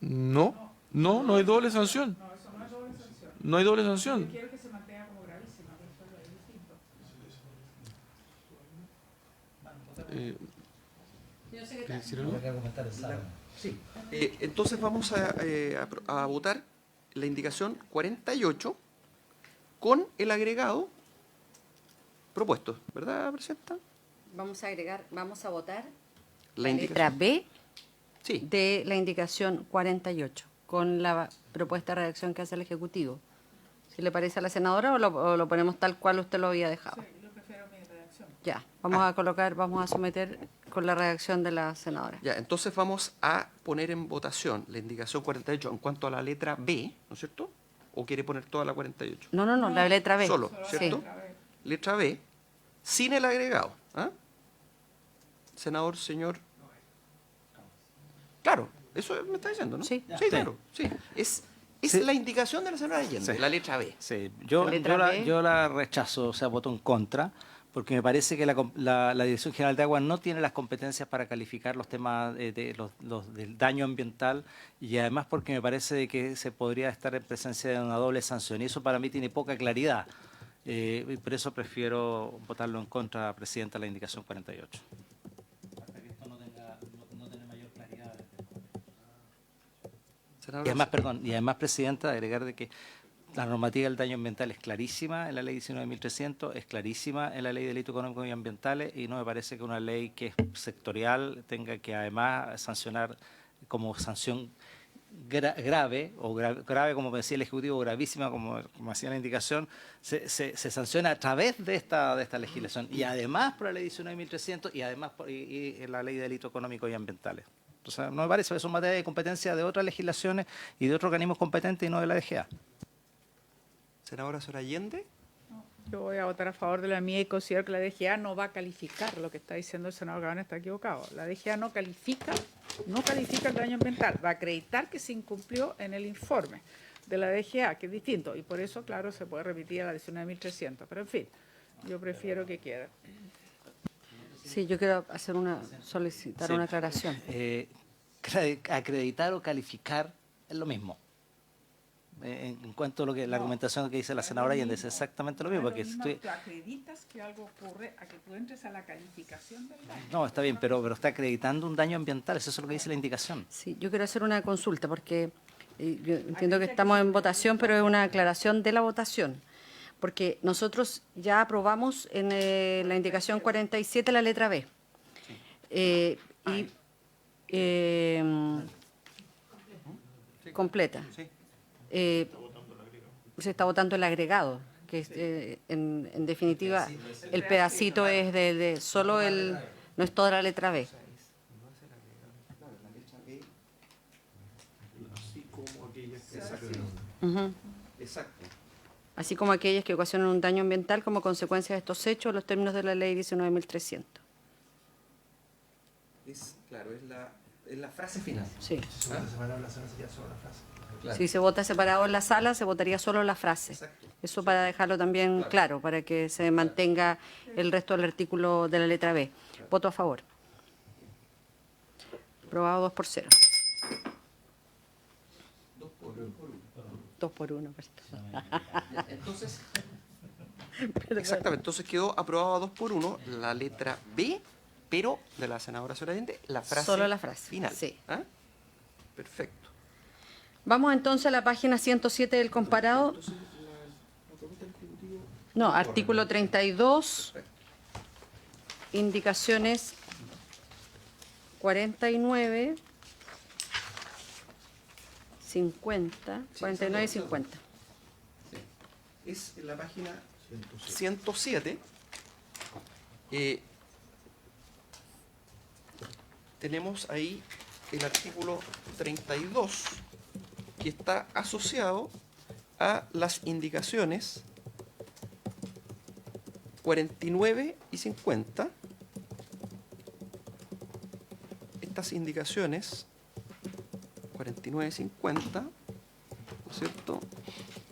No hay doble sanción. No hay doble sanción. Quiero que se mantenga como gravísima, pero eso es distinto. Tengo que argumentar el sábado. Sí. Entonces vamos a votar la indicación 48 con el agregado propuesto, ¿verdad, Presidenta? Vamos a votar La la letra B Sí. de la indicación 48, con la propuesta de redacción que hace el Ejecutivo. Si le parece a la senadora o lo ponemos tal cual usted lo había dejado. Yo prefiero mi redacción. Ya, vamos a someter con la redacción de la senadora. Ya, entonces vamos a poner en votación la indicación 48 en cuanto a la letra B, ¿no es cierto? ¿O quiere poner toda la 48? No, la letra B. Solo, Sí. ¿cierto? Letra B, sin el agregado. ¿Ah? Senador, señor. Claro, eso me está diciendo, ¿no? Sí. Claro. Sí. Es Sí. la indicación de la senadora Allende, Sí. la letra B. Sí, Letra B. yo la rechazo, o sea, voto en contra, porque me parece que la Dirección General de Agua no tiene las competencias para calificar los temas del daño ambiental y además porque me parece que se podría estar en presencia de una doble sanción y eso para mí tiene poca claridad. Y por eso prefiero votarlo en contra, Presidenta, la indicación 48. Hasta que esto no tenga mayor claridad. Senadora Y además, perdón, y además, Presidenta, agregar de que la normativa del daño ambiental es clarísima en la ley 19.300, es clarísima en la ley de delitos económicos y ambientales, y no me parece que una ley que es sectorial tenga que además sancionar como sanción grave, o grave como decía el Ejecutivo, gravísima como hacía la indicación, se sanciona a través de esta legislación, y además por la ley 19.300 y además y la ley de delitos económicos y ambientales. O sea, no me parece, eso es materia de competencia de otras legislaciones y de otros organismos competentes y no de la DGA. Senadora Sora Allende. Yo voy a votar a favor de la mía y considero que la DGA no va a calificar lo que está diciendo el senador Gaona, está equivocado. La DGA no califica el daño ambiental, va a acreditar que se incumplió en el informe de la DGA, que es distinto, y por eso, claro, se puede remitir a la 19.300. Pero en fin, yo prefiero que quede. Sí, yo quiero solicitar Sí. una aclaración. Acreditar o calificar es lo mismo. En cuanto a lo que la argumentación que dice la senadora Allende, es exactamente lo mismo. Porque Tú acreditas que algo ocurre a que tú entres a la calificación del daño. no, está bien, pero está acreditando un daño ambiental, eso es lo que dice la indicación. Sí, yo quiero hacer una consulta porque yo entiendo que estamos en votación, pero es una aclaración de la votación. Porque nosotros ya aprobamos en la indicación 47 la letra B. Completa. Sí. Se está votando el agregado, que es, en definitiva el pedacito es de solo no es toda la letra B. Ujú. Exacto. Así como aquellas que ocasionan un daño ambiental como consecuencia de estos hechos en los términos de la ley 19.300. Claro, es la frase final. Sí. Claro. Si se vota separado en la sala, se votaría solo la frase. Exacto. Eso para dejarlo también claro, para que se mantenga el resto del artículo de la letra B. Voto a favor. Aprobado 2-0. 2-1. Entonces, exactamente, entonces quedó aprobado 2-1 la letra B, pero de la senadora Sora Allende, la frase Solo la frase, final. sí. ¿Ah? Perfecto. Vamos entonces a la página 107 del comparado. No, artículo 32, indicaciones 49, 50, 49 y 50. Es en la página 107. Tenemos ahí el artículo 32, que está asociado a las indicaciones 49 y 50. Estas indicaciones 49 y 50, ¿no es cierto?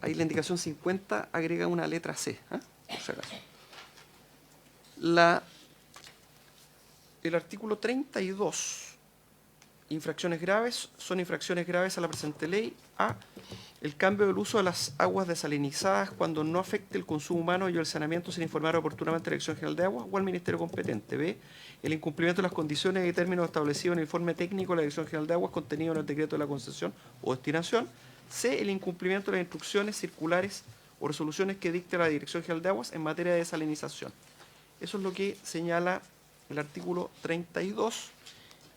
Ahí la indicación 50 agrega una letra C, por si acaso. El artículo 32, infracciones graves, son infracciones graves a la presente ley. A, el cambio del uso de las aguas desalinizadas cuando no afecte el consumo humano y el saneamiento sin informar oportunamente a la Dirección General de Aguas o al Ministerio competente. B, el incumplimiento de las condiciones y términos establecidos en el informe técnico de la Dirección General de Aguas contenido en el decreto de la concesión o destinación. C, el incumplimiento de las instrucciones, circulares o resoluciones que dicte la Dirección General de Aguas en materia de desalinización. Eso es lo que señala el artículo 32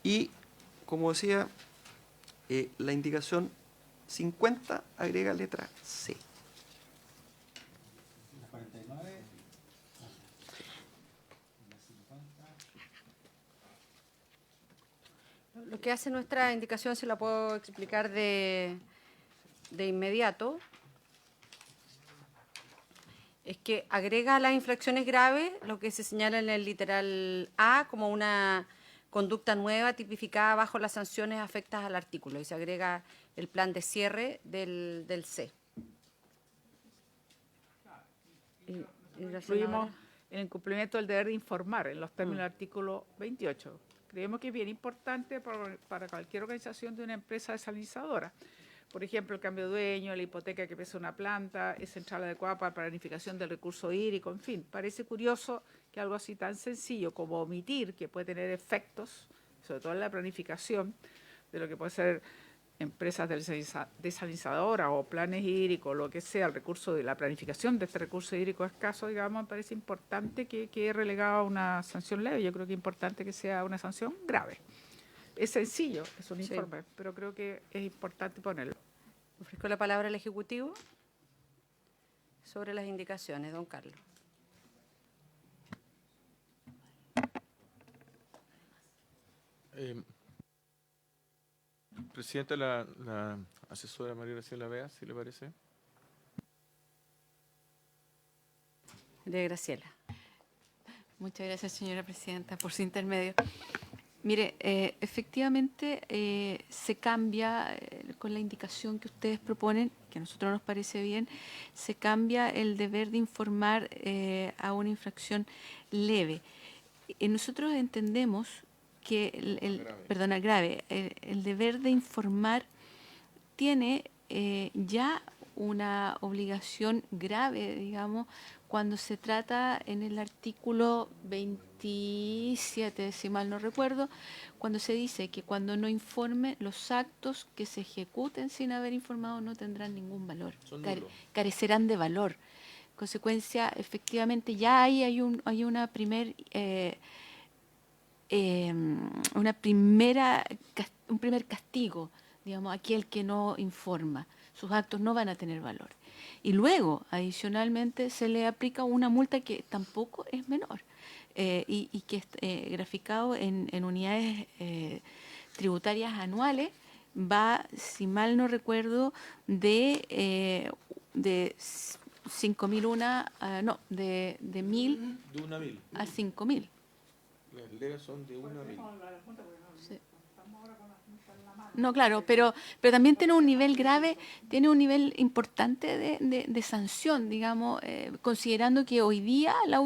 y, como decía, la indicación 50 agrega letra C. Lo que hace nuestra indicación, se la puedo explicar de inmediato, es que agrega a las infracciones graves lo que se señala en el literal A como una conducta nueva tipificada bajo las sanciones afectas al artículo, y se agrega el plan de cierre del C. Y la Incluimos senadora. el incumplimiento del deber de informar en los términos del artículo 28. Creemos que es bien importante para cualquier organización de una empresa desalinizadora, Por ejemplo, el cambio de dueño, la hipoteca que pesa una planta, es central adecuada para planificación del recurso hídrico, en fin. Parece curioso que algo así tan sencillo como omitir, que puede tener efectos, sobre todo en la planificación, de lo que puede ser empresas desalinizadoras o planes hídricos, lo que sea, el recurso de la planificación de este recurso hídrico escaso, digamos, me parece importante que quede relegado a una sanción leve. Yo creo que es importante que sea una sanción grave. Es sencillo, es un Sí. informe, pero creo que es importante ponerlo. Ofrezco la palabra al Ejecutivo sobre las indicaciones, don Carlos. Presidenta, la asesora María Graciela Vea, si le parece. De Graciela. Muchas gracias, señora presidenta, por su intermedio. Mire, efectivamente se cambia con la indicación que ustedes proponen, que a nosotros nos parece bien, se cambia el deber de informar a una infracción leve. Nosotros entendemos que perdona, grave, el deber de informar tiene ya una obligación grave, digamos, cuando se trata en el artículo 27, si mal no recuerdo, cuando se dice que cuando no informe, los actos que se ejecuten sin haber informado no tendrán ningún valor, Son nulos. carecerán de valor. En consecuencia, efectivamente, ya ahí hay una un primer castigo, digamos, aquel que no informa. Sus actos no van a tener valor. Y luego, adicionalmente, se le aplica una multa que tampoco es menor y que es graficado en unidades tributarias anuales, va, si mal no recuerdo, de 5.000 no, de 1.000 De 1.000. a 5.000. Las leves son de 1.000. Sí. No, claro, pero también tiene un nivel grave, tiene un nivel importante de sanción, digamos, considerando que hoy día la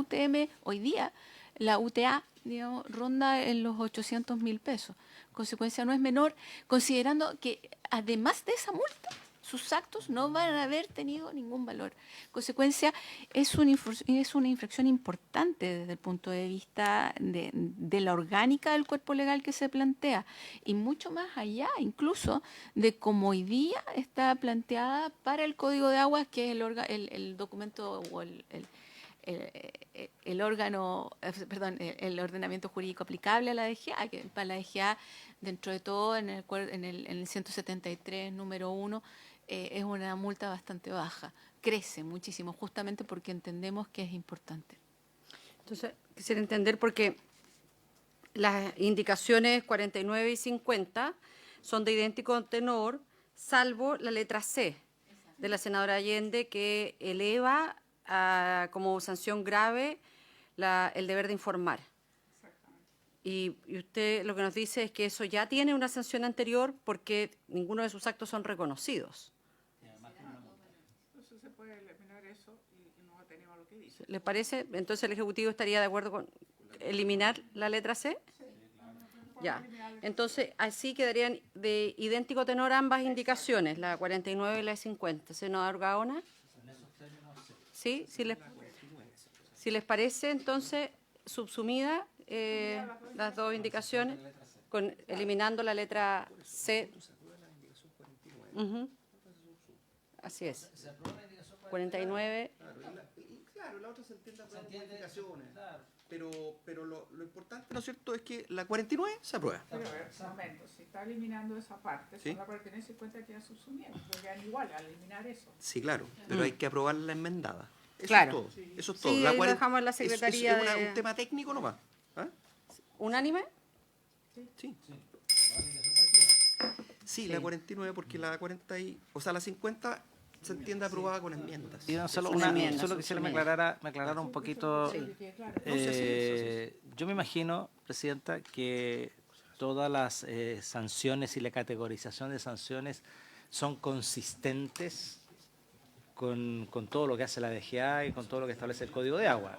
UTA, digamos, ronda en los 800.000 pesos. Consecuencia no es menor, considerando que además de esa multa, sus actos no van a haber tenido ningún valor. Consecuencia, es una infracción importante desde el punto de vista de la orgánica del cuerpo legal que se plantea y mucho más allá incluso de cómo hoy día está planteada para el Código de Aguas, que es el documento o el órgano, perdón, el ordenamiento jurídico aplicable a la DGA, que para la DGA, dentro de todo, en el 173, número 1, es una multa bastante baja. Crece muchísimo, justamente porque entendemos que es importante. Entonces, quisiera entender porque las indicaciones 49 y 50 son de idéntico tenor, salvo la letra C de la senadora Allende, que eleva como sanción grave el deber de informar. Y usted lo que nos dice es que eso ya tiene una sanción anterior porque ninguno de sus actos son reconocidos. Entonces se puede eliminar eso y no tenemos lo que dice. ¿Le parece? Entonces el Ejecutivo estaría de acuerdo con eliminar la letra C. Ya. Entonces así quedarían de idéntico tenor ambas indicaciones, la 49 y la 50. Senador Gaona. ¿Sí? Si les parece, entonces, subsumida las dos indicaciones, eliminando la letra C. Ujú. Así es. 49. Claro, la otra se entiende por modificaciones. Pero lo importante, ¿no es cierto?, es que la 49 se aprueba. Pero a ver, un momento, si está eliminando esa parte, ¿Sí? son la 49 y 50 quedan subsumiendo, porque quedan igual al eliminar eso. Sí, claro, pero hay que aprobar la enmendada. Eso Claro. es todo. Eso es Sí, todo. ahí lo 40 dejamos en la Secretaría es de- un tema técnico nomás. ¿Ah? ¿Unánime? Sí. Sí, la 49 porque la 40 la 50 se entiende aprobada con enmiendas. Y solo Una enmienda, solo quisiera me subsumida. aclarara un poquito. Sí. Yo me imagino, Presidenta, que todas las sanciones y la categorización de sanciones son consistentes con todo lo que hace la DGA y con todo lo que establece el Código de Agua.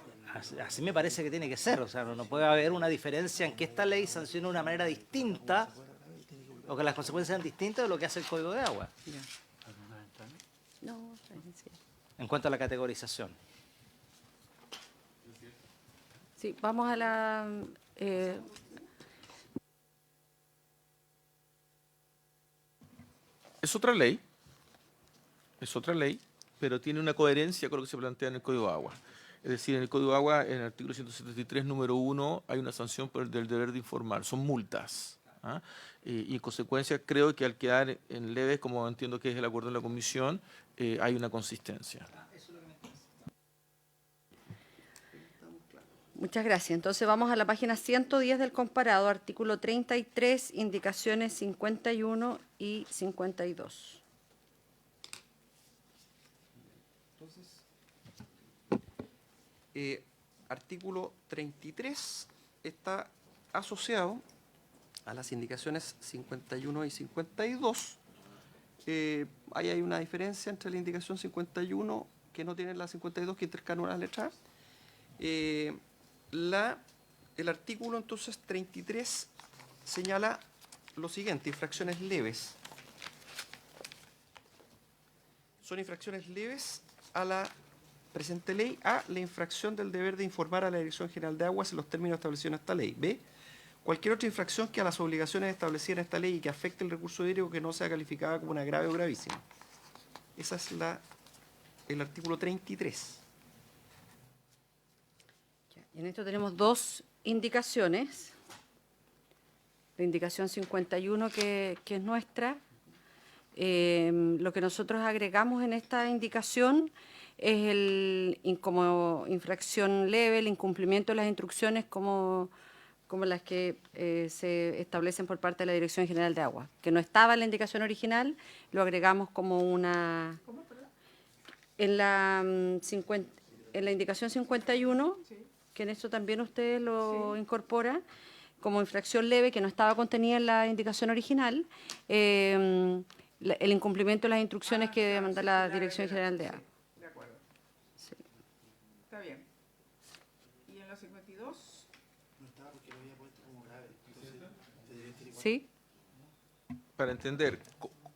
Así me parece que tiene que ser. O sea, no puede haber una diferencia en que esta ley sancione de una manera distinta o que las consecuencias sean distintas de lo que hace el Código de Agua No, sí. en cuanto a la categorización. Sí, vamos a la... Es otra ley, pero tiene una coherencia con lo que se plantea en el Código de Agua. Es decir, en el Código de Agua, en el artículo 173, número 1, hay una sanción por el del deber de informar, son multas. ¿Ah? Y en consecuencia creo que al quedar en leves, como entiendo que es el acuerdo de la Comisión, hay una consistencia. Muchas gracias. Entonces vamos a la página 110 del comparado, artículo 33, indicaciones 51 y 52. Artículo 33 está asociado a las indicaciones 51 y 52. Ahí hay una diferencia entre la indicación 51, que no tiene la 52, que intercalan unas letras. El artículo entonces 33 señala lo siguiente: infracciones leves. Son infracciones leves a la presente ley. A, la infracción del deber de informar a la Dirección General de Aguas en los términos establecidos en esta ley. B, cualquier otra infracción que a las obligaciones establecidas en esta ley y que afecte el recurso hídrico que no sea calificada como una grave o gravísima. Ese es el artículo 33. En esto tenemos dos indicaciones. La indicación 51 que es nuestra. Lo que nosotros agregamos en esta indicación es como infracción leve, el incumplimiento de las instrucciones como las que se establecen por parte de la Dirección General de Agua, que no estaba en la indicación original, lo agregamos como una... En la indicación 51, que en esto también usted lo incorpora, como infracción leve que no estaba contenida en la indicación original, el incumplimiento de las instrucciones que demanda la Dirección General de Agua. De acuerdo. Está bien. ¿Y en la 52? ¿Sí? Para entender,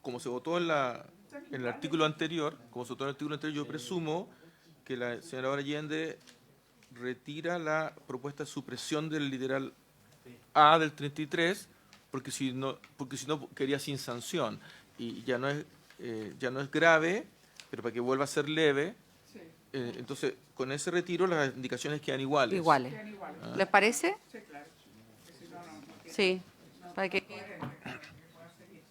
como se votó en el artículo anterior, yo presumo que la señora Allende retira la propuesta de supresión del literal A del 33, porque si no quería sin sanción, y ya no es grave, pero para que vuelva a ser leve, entonces con ese retiro las indicaciones quedan iguales. Iguales. ¿Les parece? Sí, claro. Si no, no tiene Sí. Para que... coherente, claro, que pueda seguir.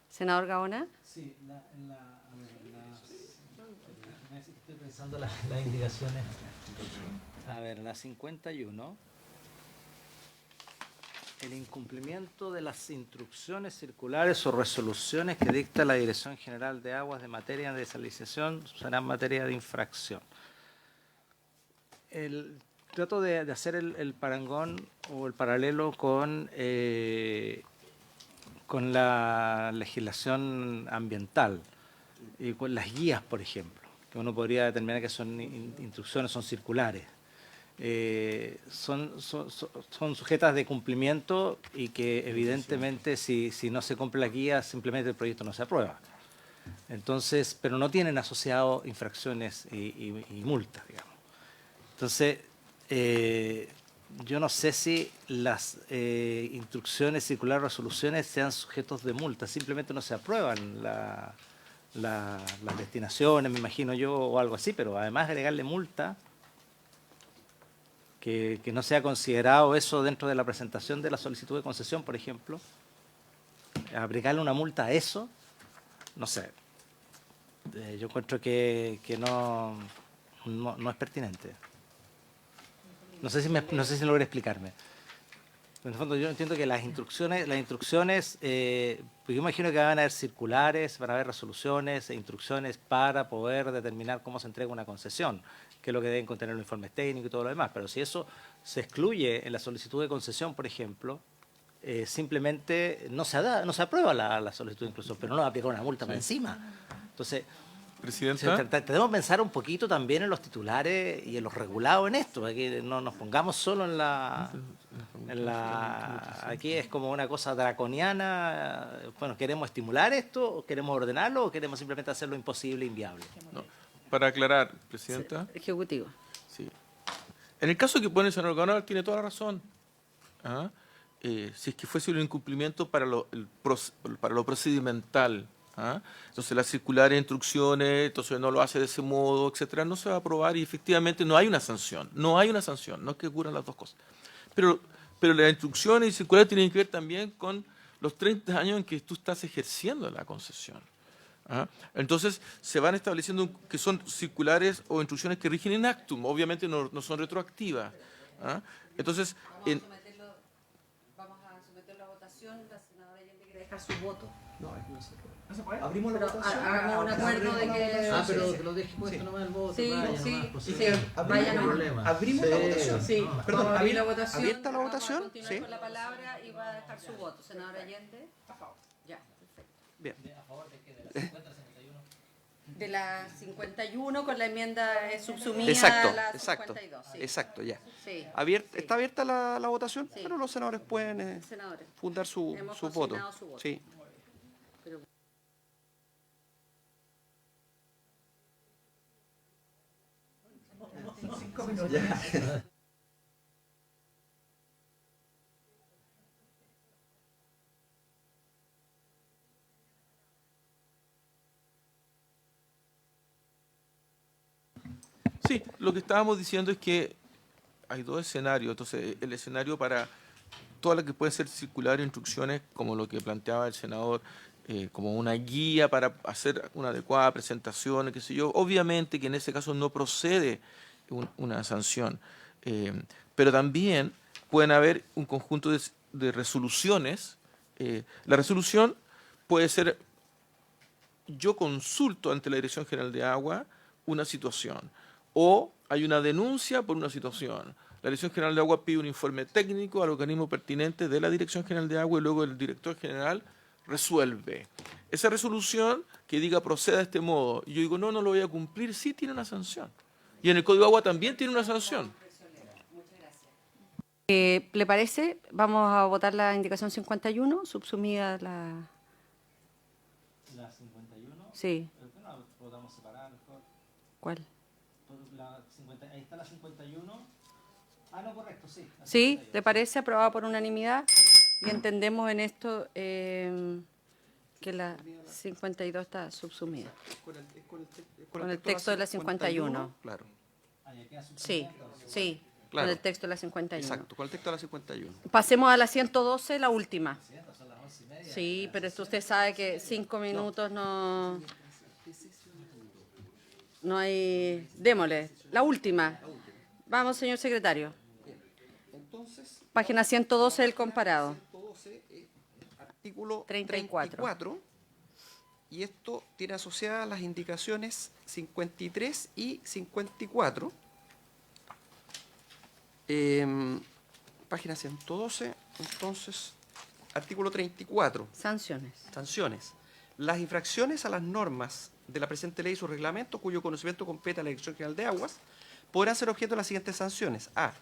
Senador Gaona. Sí, estoy pensando las indicaciones. A ver, la 51. El incumplimiento de las instrucciones circulares o resoluciones que dicta la Dirección General de Aguas de materia de desalinización será materia de infracción. Trato de hacer el parangón o el paralelo con la legislación ambiental y con las guías, por ejemplo, que uno podría determinar que son instrucciones, son circulares. Son sujetas de cumplimiento y que evidentemente si no se cumple la guía simplemente el proyecto no se aprueba. Entonces, pero no tienen asociado infracciones y multas, digamos. Entonces, yo no sé si las instrucciones, circulares, resoluciones sean sujetos de multa, simplemente no se aprueban las destinaciones, me imagino yo, o algo así, pero además agregarle multa, que no sea considerado eso dentro de la presentación de la solicitud de concesión, por ejemplo, agregarle una multa a eso, no sé, yo encuentro que no es pertinente. No sé si logré explicarme. En el fondo yo entiendo que las instrucciones, pues yo imagino que van a haber circulares, van a haber resoluciones e instrucciones para poder determinar cómo se entrega una concesión, que es lo que deben contener los informes técnicos y todo lo demás. Pero si eso se excluye en la solicitud de concesión, por ejemplo, simplemente no se aprueba la solicitud de incluso, pero no aplica una multa para encima. Entonces, Presidenta. Tenemos que pensar un poquito también en los titulares y en los regulados en esto, para que no nos pongamos solo en la... Aquí es como una cosa draconiana. Bueno, ¿queremos estimular esto? ¿Queremos ordenarlo? ¿O queremos simplemente hacerlo imposible e inviable? No. Para aclarar, Presidenta. Ejecutivo. Sí. En el caso que pone el senador Ganal, tiene toda la razón. ¿Ah? Si es que fuese un incumplimiento para lo procedimental, ¿ah? Entonces las circulares, instrucciones, entonces no lo hace de ese modo, etcétera, no se va a aprobar y efectivamente no hay una sanción. No hay una sanción, no es que ocurran las dos cosas. Pero las instrucciones y circulares tienen que ver también con los 30 años en que tú estás ejerciendo la concesión. ¿Ah? Entonces, se van estableciendo que son circulares o instrucciones que rigen in actum, obviamente no son retroactivas. ¿Ah? Entonces, Vamos a someterlo a votación. La senadora Allende quiere dejar su voto. Abrimos la votación. Hagamos un acuerdo de que... pero lo deje puesto nomás el voto. Sí, vaya sí, nomás, pues, sí, vaya nomás. problema. Abrimos la votación. Sí, Perdón, vamos a abrir la votación. ¿abierta la Vamos a votación? continuar Sí. con la palabra y va a dejar su voto. Senadora Allende. Ya, perfecto. Bien. De la 51 con la enmienda subsumida Exacto, a la exacto, 52. Sí. exacto, ya. Sí. ¿Está abierta la votación? Sí. Pero los senadores pueden Senadores. fundar su Hemos voto. consignado su voto. Sí. Pero- sí, lo que estábamos diciendo es que hay dos escenarios. Entonces, el escenario para todas las que pueden ser circulares, instrucciones, como lo que planteaba el senador, como una guía para hacer una adecuada presentación, qué sé yo. Obviamente que en ese caso no procede una sanción, pero también pueden haber un conjunto de resoluciones. La resolución puede ser: yo consulto ante la Dirección General de Agua una situación, o hay una denuncia por una situación. La Dirección General de Agua pide un informe técnico al organismo pertinente de la Dirección General de Agua y luego el director general resuelve. Esa resolución que diga proceda de este modo, y yo digo no lo voy a cumplir, sí tiene una sanción. Y en el Código de Agua también tiene una sanción. ¿Le parece? Vamos a votar la indicación 51, subsumida la... La 51. Sí. ¿Por qué no votamos separada mejor? ¿Cuál? Ahí está la 51. Ah, no, correcto, sí. Sí, ¿le parece? Aprobada por unanimidad. Y entendemos en esto que la 52 está subsumida. Con el texto de la 51. Claro, Sí, sí, Claro. con el texto de la 51. exacto, con el texto de la 51. Pasemos a la 112, la última. Sí, pero esto usted sabe que 5 minutos no hay... Démosle, la última. Vamos, señor secretario. Entonces, Página 112 del comparado. 112, artículo 34. 34, y esto tiene asociadas las indicaciones 53 y 54. Página 112, entonces, artículo 34. Sanciones. Sanciones. Las infracciones a las normas de la presente ley y su reglamento, cuyo conocimiento compete a la Dirección General de Aguas, podrán ser objeto de las siguientes sanciones. A.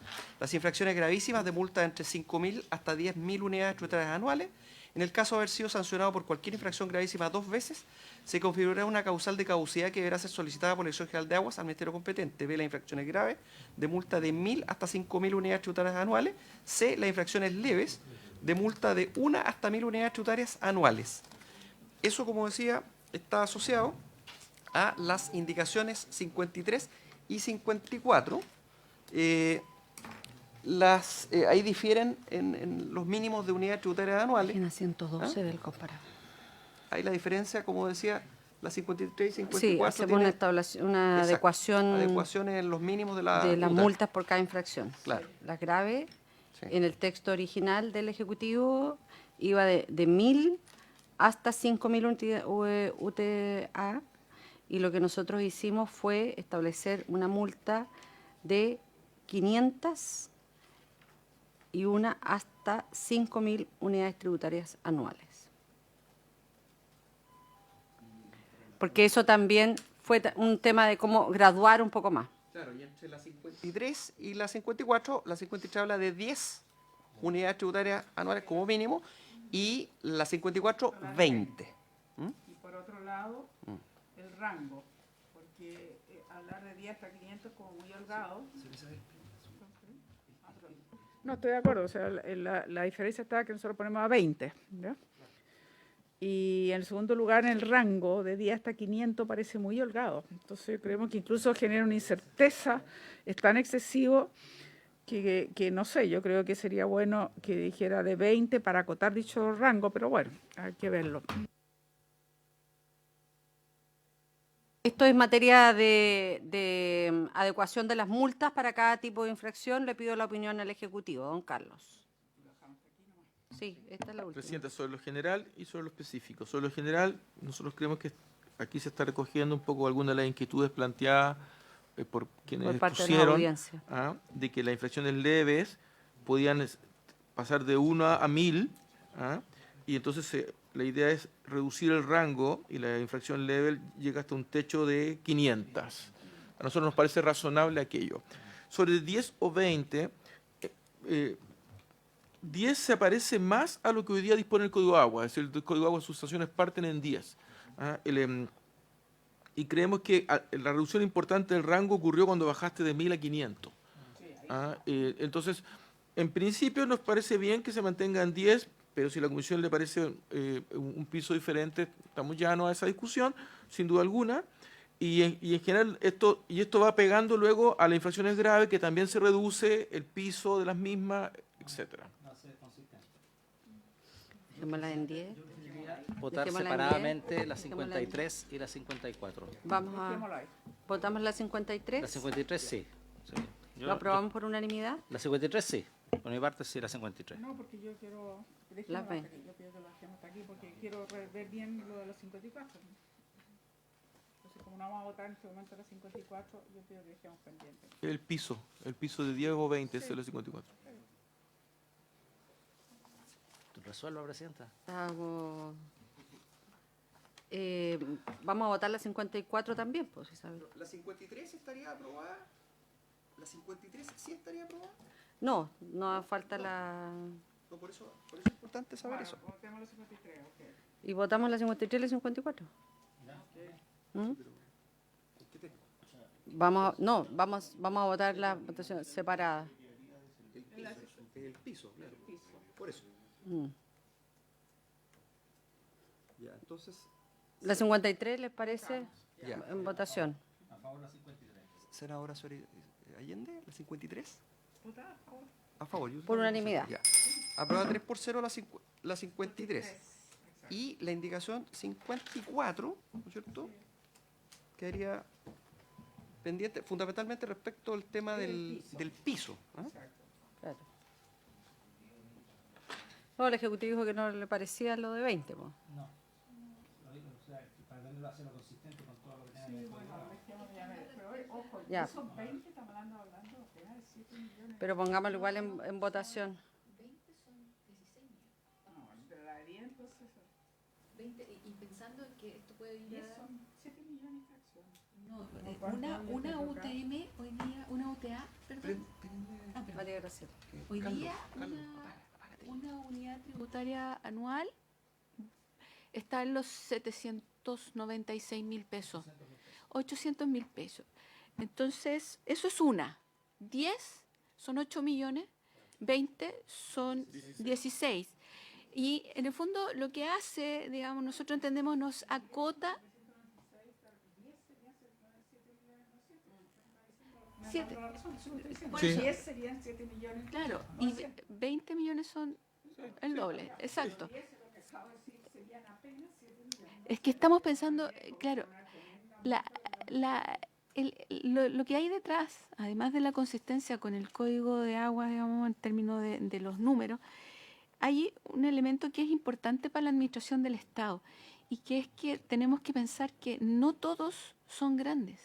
Las infracciones gravísimas de multa de entre 5.000 hasta 10.000 unidades tributarias anuales. En el caso de haber sido sancionado por cualquier infracción gravísima 2 veces, se configurará una causal de caducidad que deberá ser solicitada por la Dirección General de Aguas al Ministerio competente. B. Las infracciones graves de multa de 1.000 hasta 5.000 unidades tributarias anuales. C. Las infracciones leves de multa de 1 hasta 1.000 unidades tributarias anuales. Eso, como decía, está asociado a las indicaciones 53 y 54. Ahí difieren en los mínimos de unidades tributarias anuales. Página 112 del comparado. Hay la diferencia, como decía, las 53 y Sí, 54 hacemos tienen una exacto, adecuación adecuaciones en los mínimos de la de las multa. multas por cada infracción. Claro. Las graves, Sí. en el texto original del Ejecutivo, iba de 1.000 hasta 5.000 UTA, y lo que nosotros hicimos fue establecer una multa de 500 y una hasta 5.000 unidades tributarias anuales. Porque eso también fue un tema de cómo graduar un poco más. Claro, y entre la 53 y la 54, la 53 habla de 10 unidades tributarias anuales como mínimo y la 54, 20. Y por otro lado, el rango, porque hablar de 10 hasta 500 es como muy holgado. No, estoy de acuerdo, o sea, la diferencia está que nosotros ponemos a 20, ¿ya? Y en segundo lugar, en el rango de 10 hasta 500 parece muy holgado. Entonces creemos que incluso genera una incerteza, es tan excesivo que no sé, yo creo que sería bueno que dijera de 20 para acotar dicho rango, pero bueno, hay que verlo. Esto es materia de adecuación de las multas para cada tipo de infracción. Le pido la opinión al Ejecutivo, don Carlos. Sí, esta es la última. Presidenta, sobre lo general y sobre lo específico. Sobre lo general, nosotros creemos que aquí se está recogiendo un poco algunas de las inquietudes planteadas por quienes Por parte de la expusieron, audiencia. de que las infracciones leves podían pasar de 1 a 1000, y entonces la idea es reducir el rango y la infracción leve llega hasta un techo de 500. A nosotros nos parece razonable aquello. Sobre 10 o 20, 10 se parece más a lo que hoy día dispone el Código de Agua, es decir, el Código de Agua, sus sanciones parten en 10. Y creemos que la reducción importante del rango ocurrió cuando bajaste de 1000 a 500. Entonces, en principio nos parece bien que se mantengan 10, pero si a la Comisión le parece un piso diferente, estamos llanos a esa discusión, sin duda alguna. Y en general esto va pegando luego a las infracciones graves, que también se reduce el piso de las mismas, etcétera. Dejémosla en 10. Votar Dejémosla en separadamente 10, la dejémosla en 53 y la 54. Vamos a... ¿Votamos la 53? La 53 sí. Sí. ¿Lo aprobamos por unanimidad? La 53 sí. Por mi parte sí, la 53. No, porque yo quiero... Las Yo 20. pido que lo dejemos hasta aquí porque quiero ver bien lo de los 54. Entonces, como no vamos a votar en este momento los 54, yo pido que dejemos pendiente. El piso de 10 o 20 es el 54. Resuelva, Presidenta. Vamos a votar la 54 también, pues, si sabe. ¿La 53 estaría aprobada? ¿La 53 sí estaría aprobada? No, no falta la... No, por eso es importante saber eso. Votemos los 53, ok. ¿Y votamos la 53 y la 54? ¿Mm? Vamos a votar la votación separada. El piso, claro. Por eso. Mm. Ya, entonces, ¿La 53 les parece ya. en votación? Senadora Allende, la 53. ¿Votar a favor? A favor. Yo Por unanimidad. Ya. Aprueba 3-0 la 53. Y la indicación 54, ¿no es cierto? Quedaría pendiente fundamentalmente respecto al tema del piso. Claro. No, el Ejecutivo dijo que no le parecía lo de 20. Pues. No. O sea, para tenerlo hacerlo consistente con todo lo que tenga que ver. Pero ojo, Ya. esos 20 estamos hablando apenas de 7 millones. Pero pongámoslo igual en votación. No, pero la de 10 entonces 20, y pensando que esto puede ir 10 a... son 7 millones de acciones. No, una UTM hoy día, una UTA, perdón. Perdón. María Graciela. Hoy día una unidad tributaria anual está en los 796.000 pesos, 800.000 pesos. Entonces, eso es una. 10 son 8 millones, 20 son 16. Y en el fondo lo que hace, digamos, nosotros entendemos, nos acota... 7. Sí. 10 serían 7 millones. Claro, y 20 millones son el doble, exacto. Es que estamos pensando, claro, lo que hay detrás, además de la consistencia con el Código de Agua, digamos, en términos de los números, hay un elemento que es importante para la administración del Estado y que es que tenemos que pensar que no todos son grandes.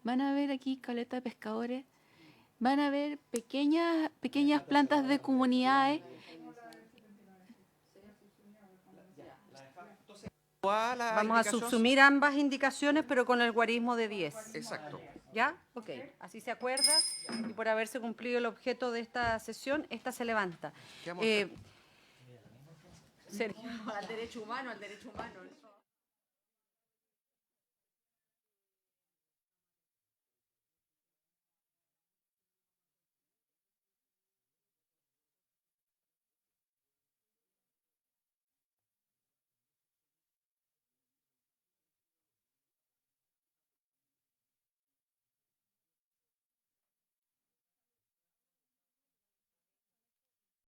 Van a haber aquí caleta de pescadores, van a haber pequeñas plantas de comunidades. a la Vamos a indicación- subsumir ambas indicaciones, pero con el guarismo de 10. Exacto. ¿Ya? Ok. Así se acuerda. Y por haberse cumplido el objeto de esta sesión, esta se levanta. ¿Qué vamos a hacer? Sergio, al derecho humano, al derecho humano.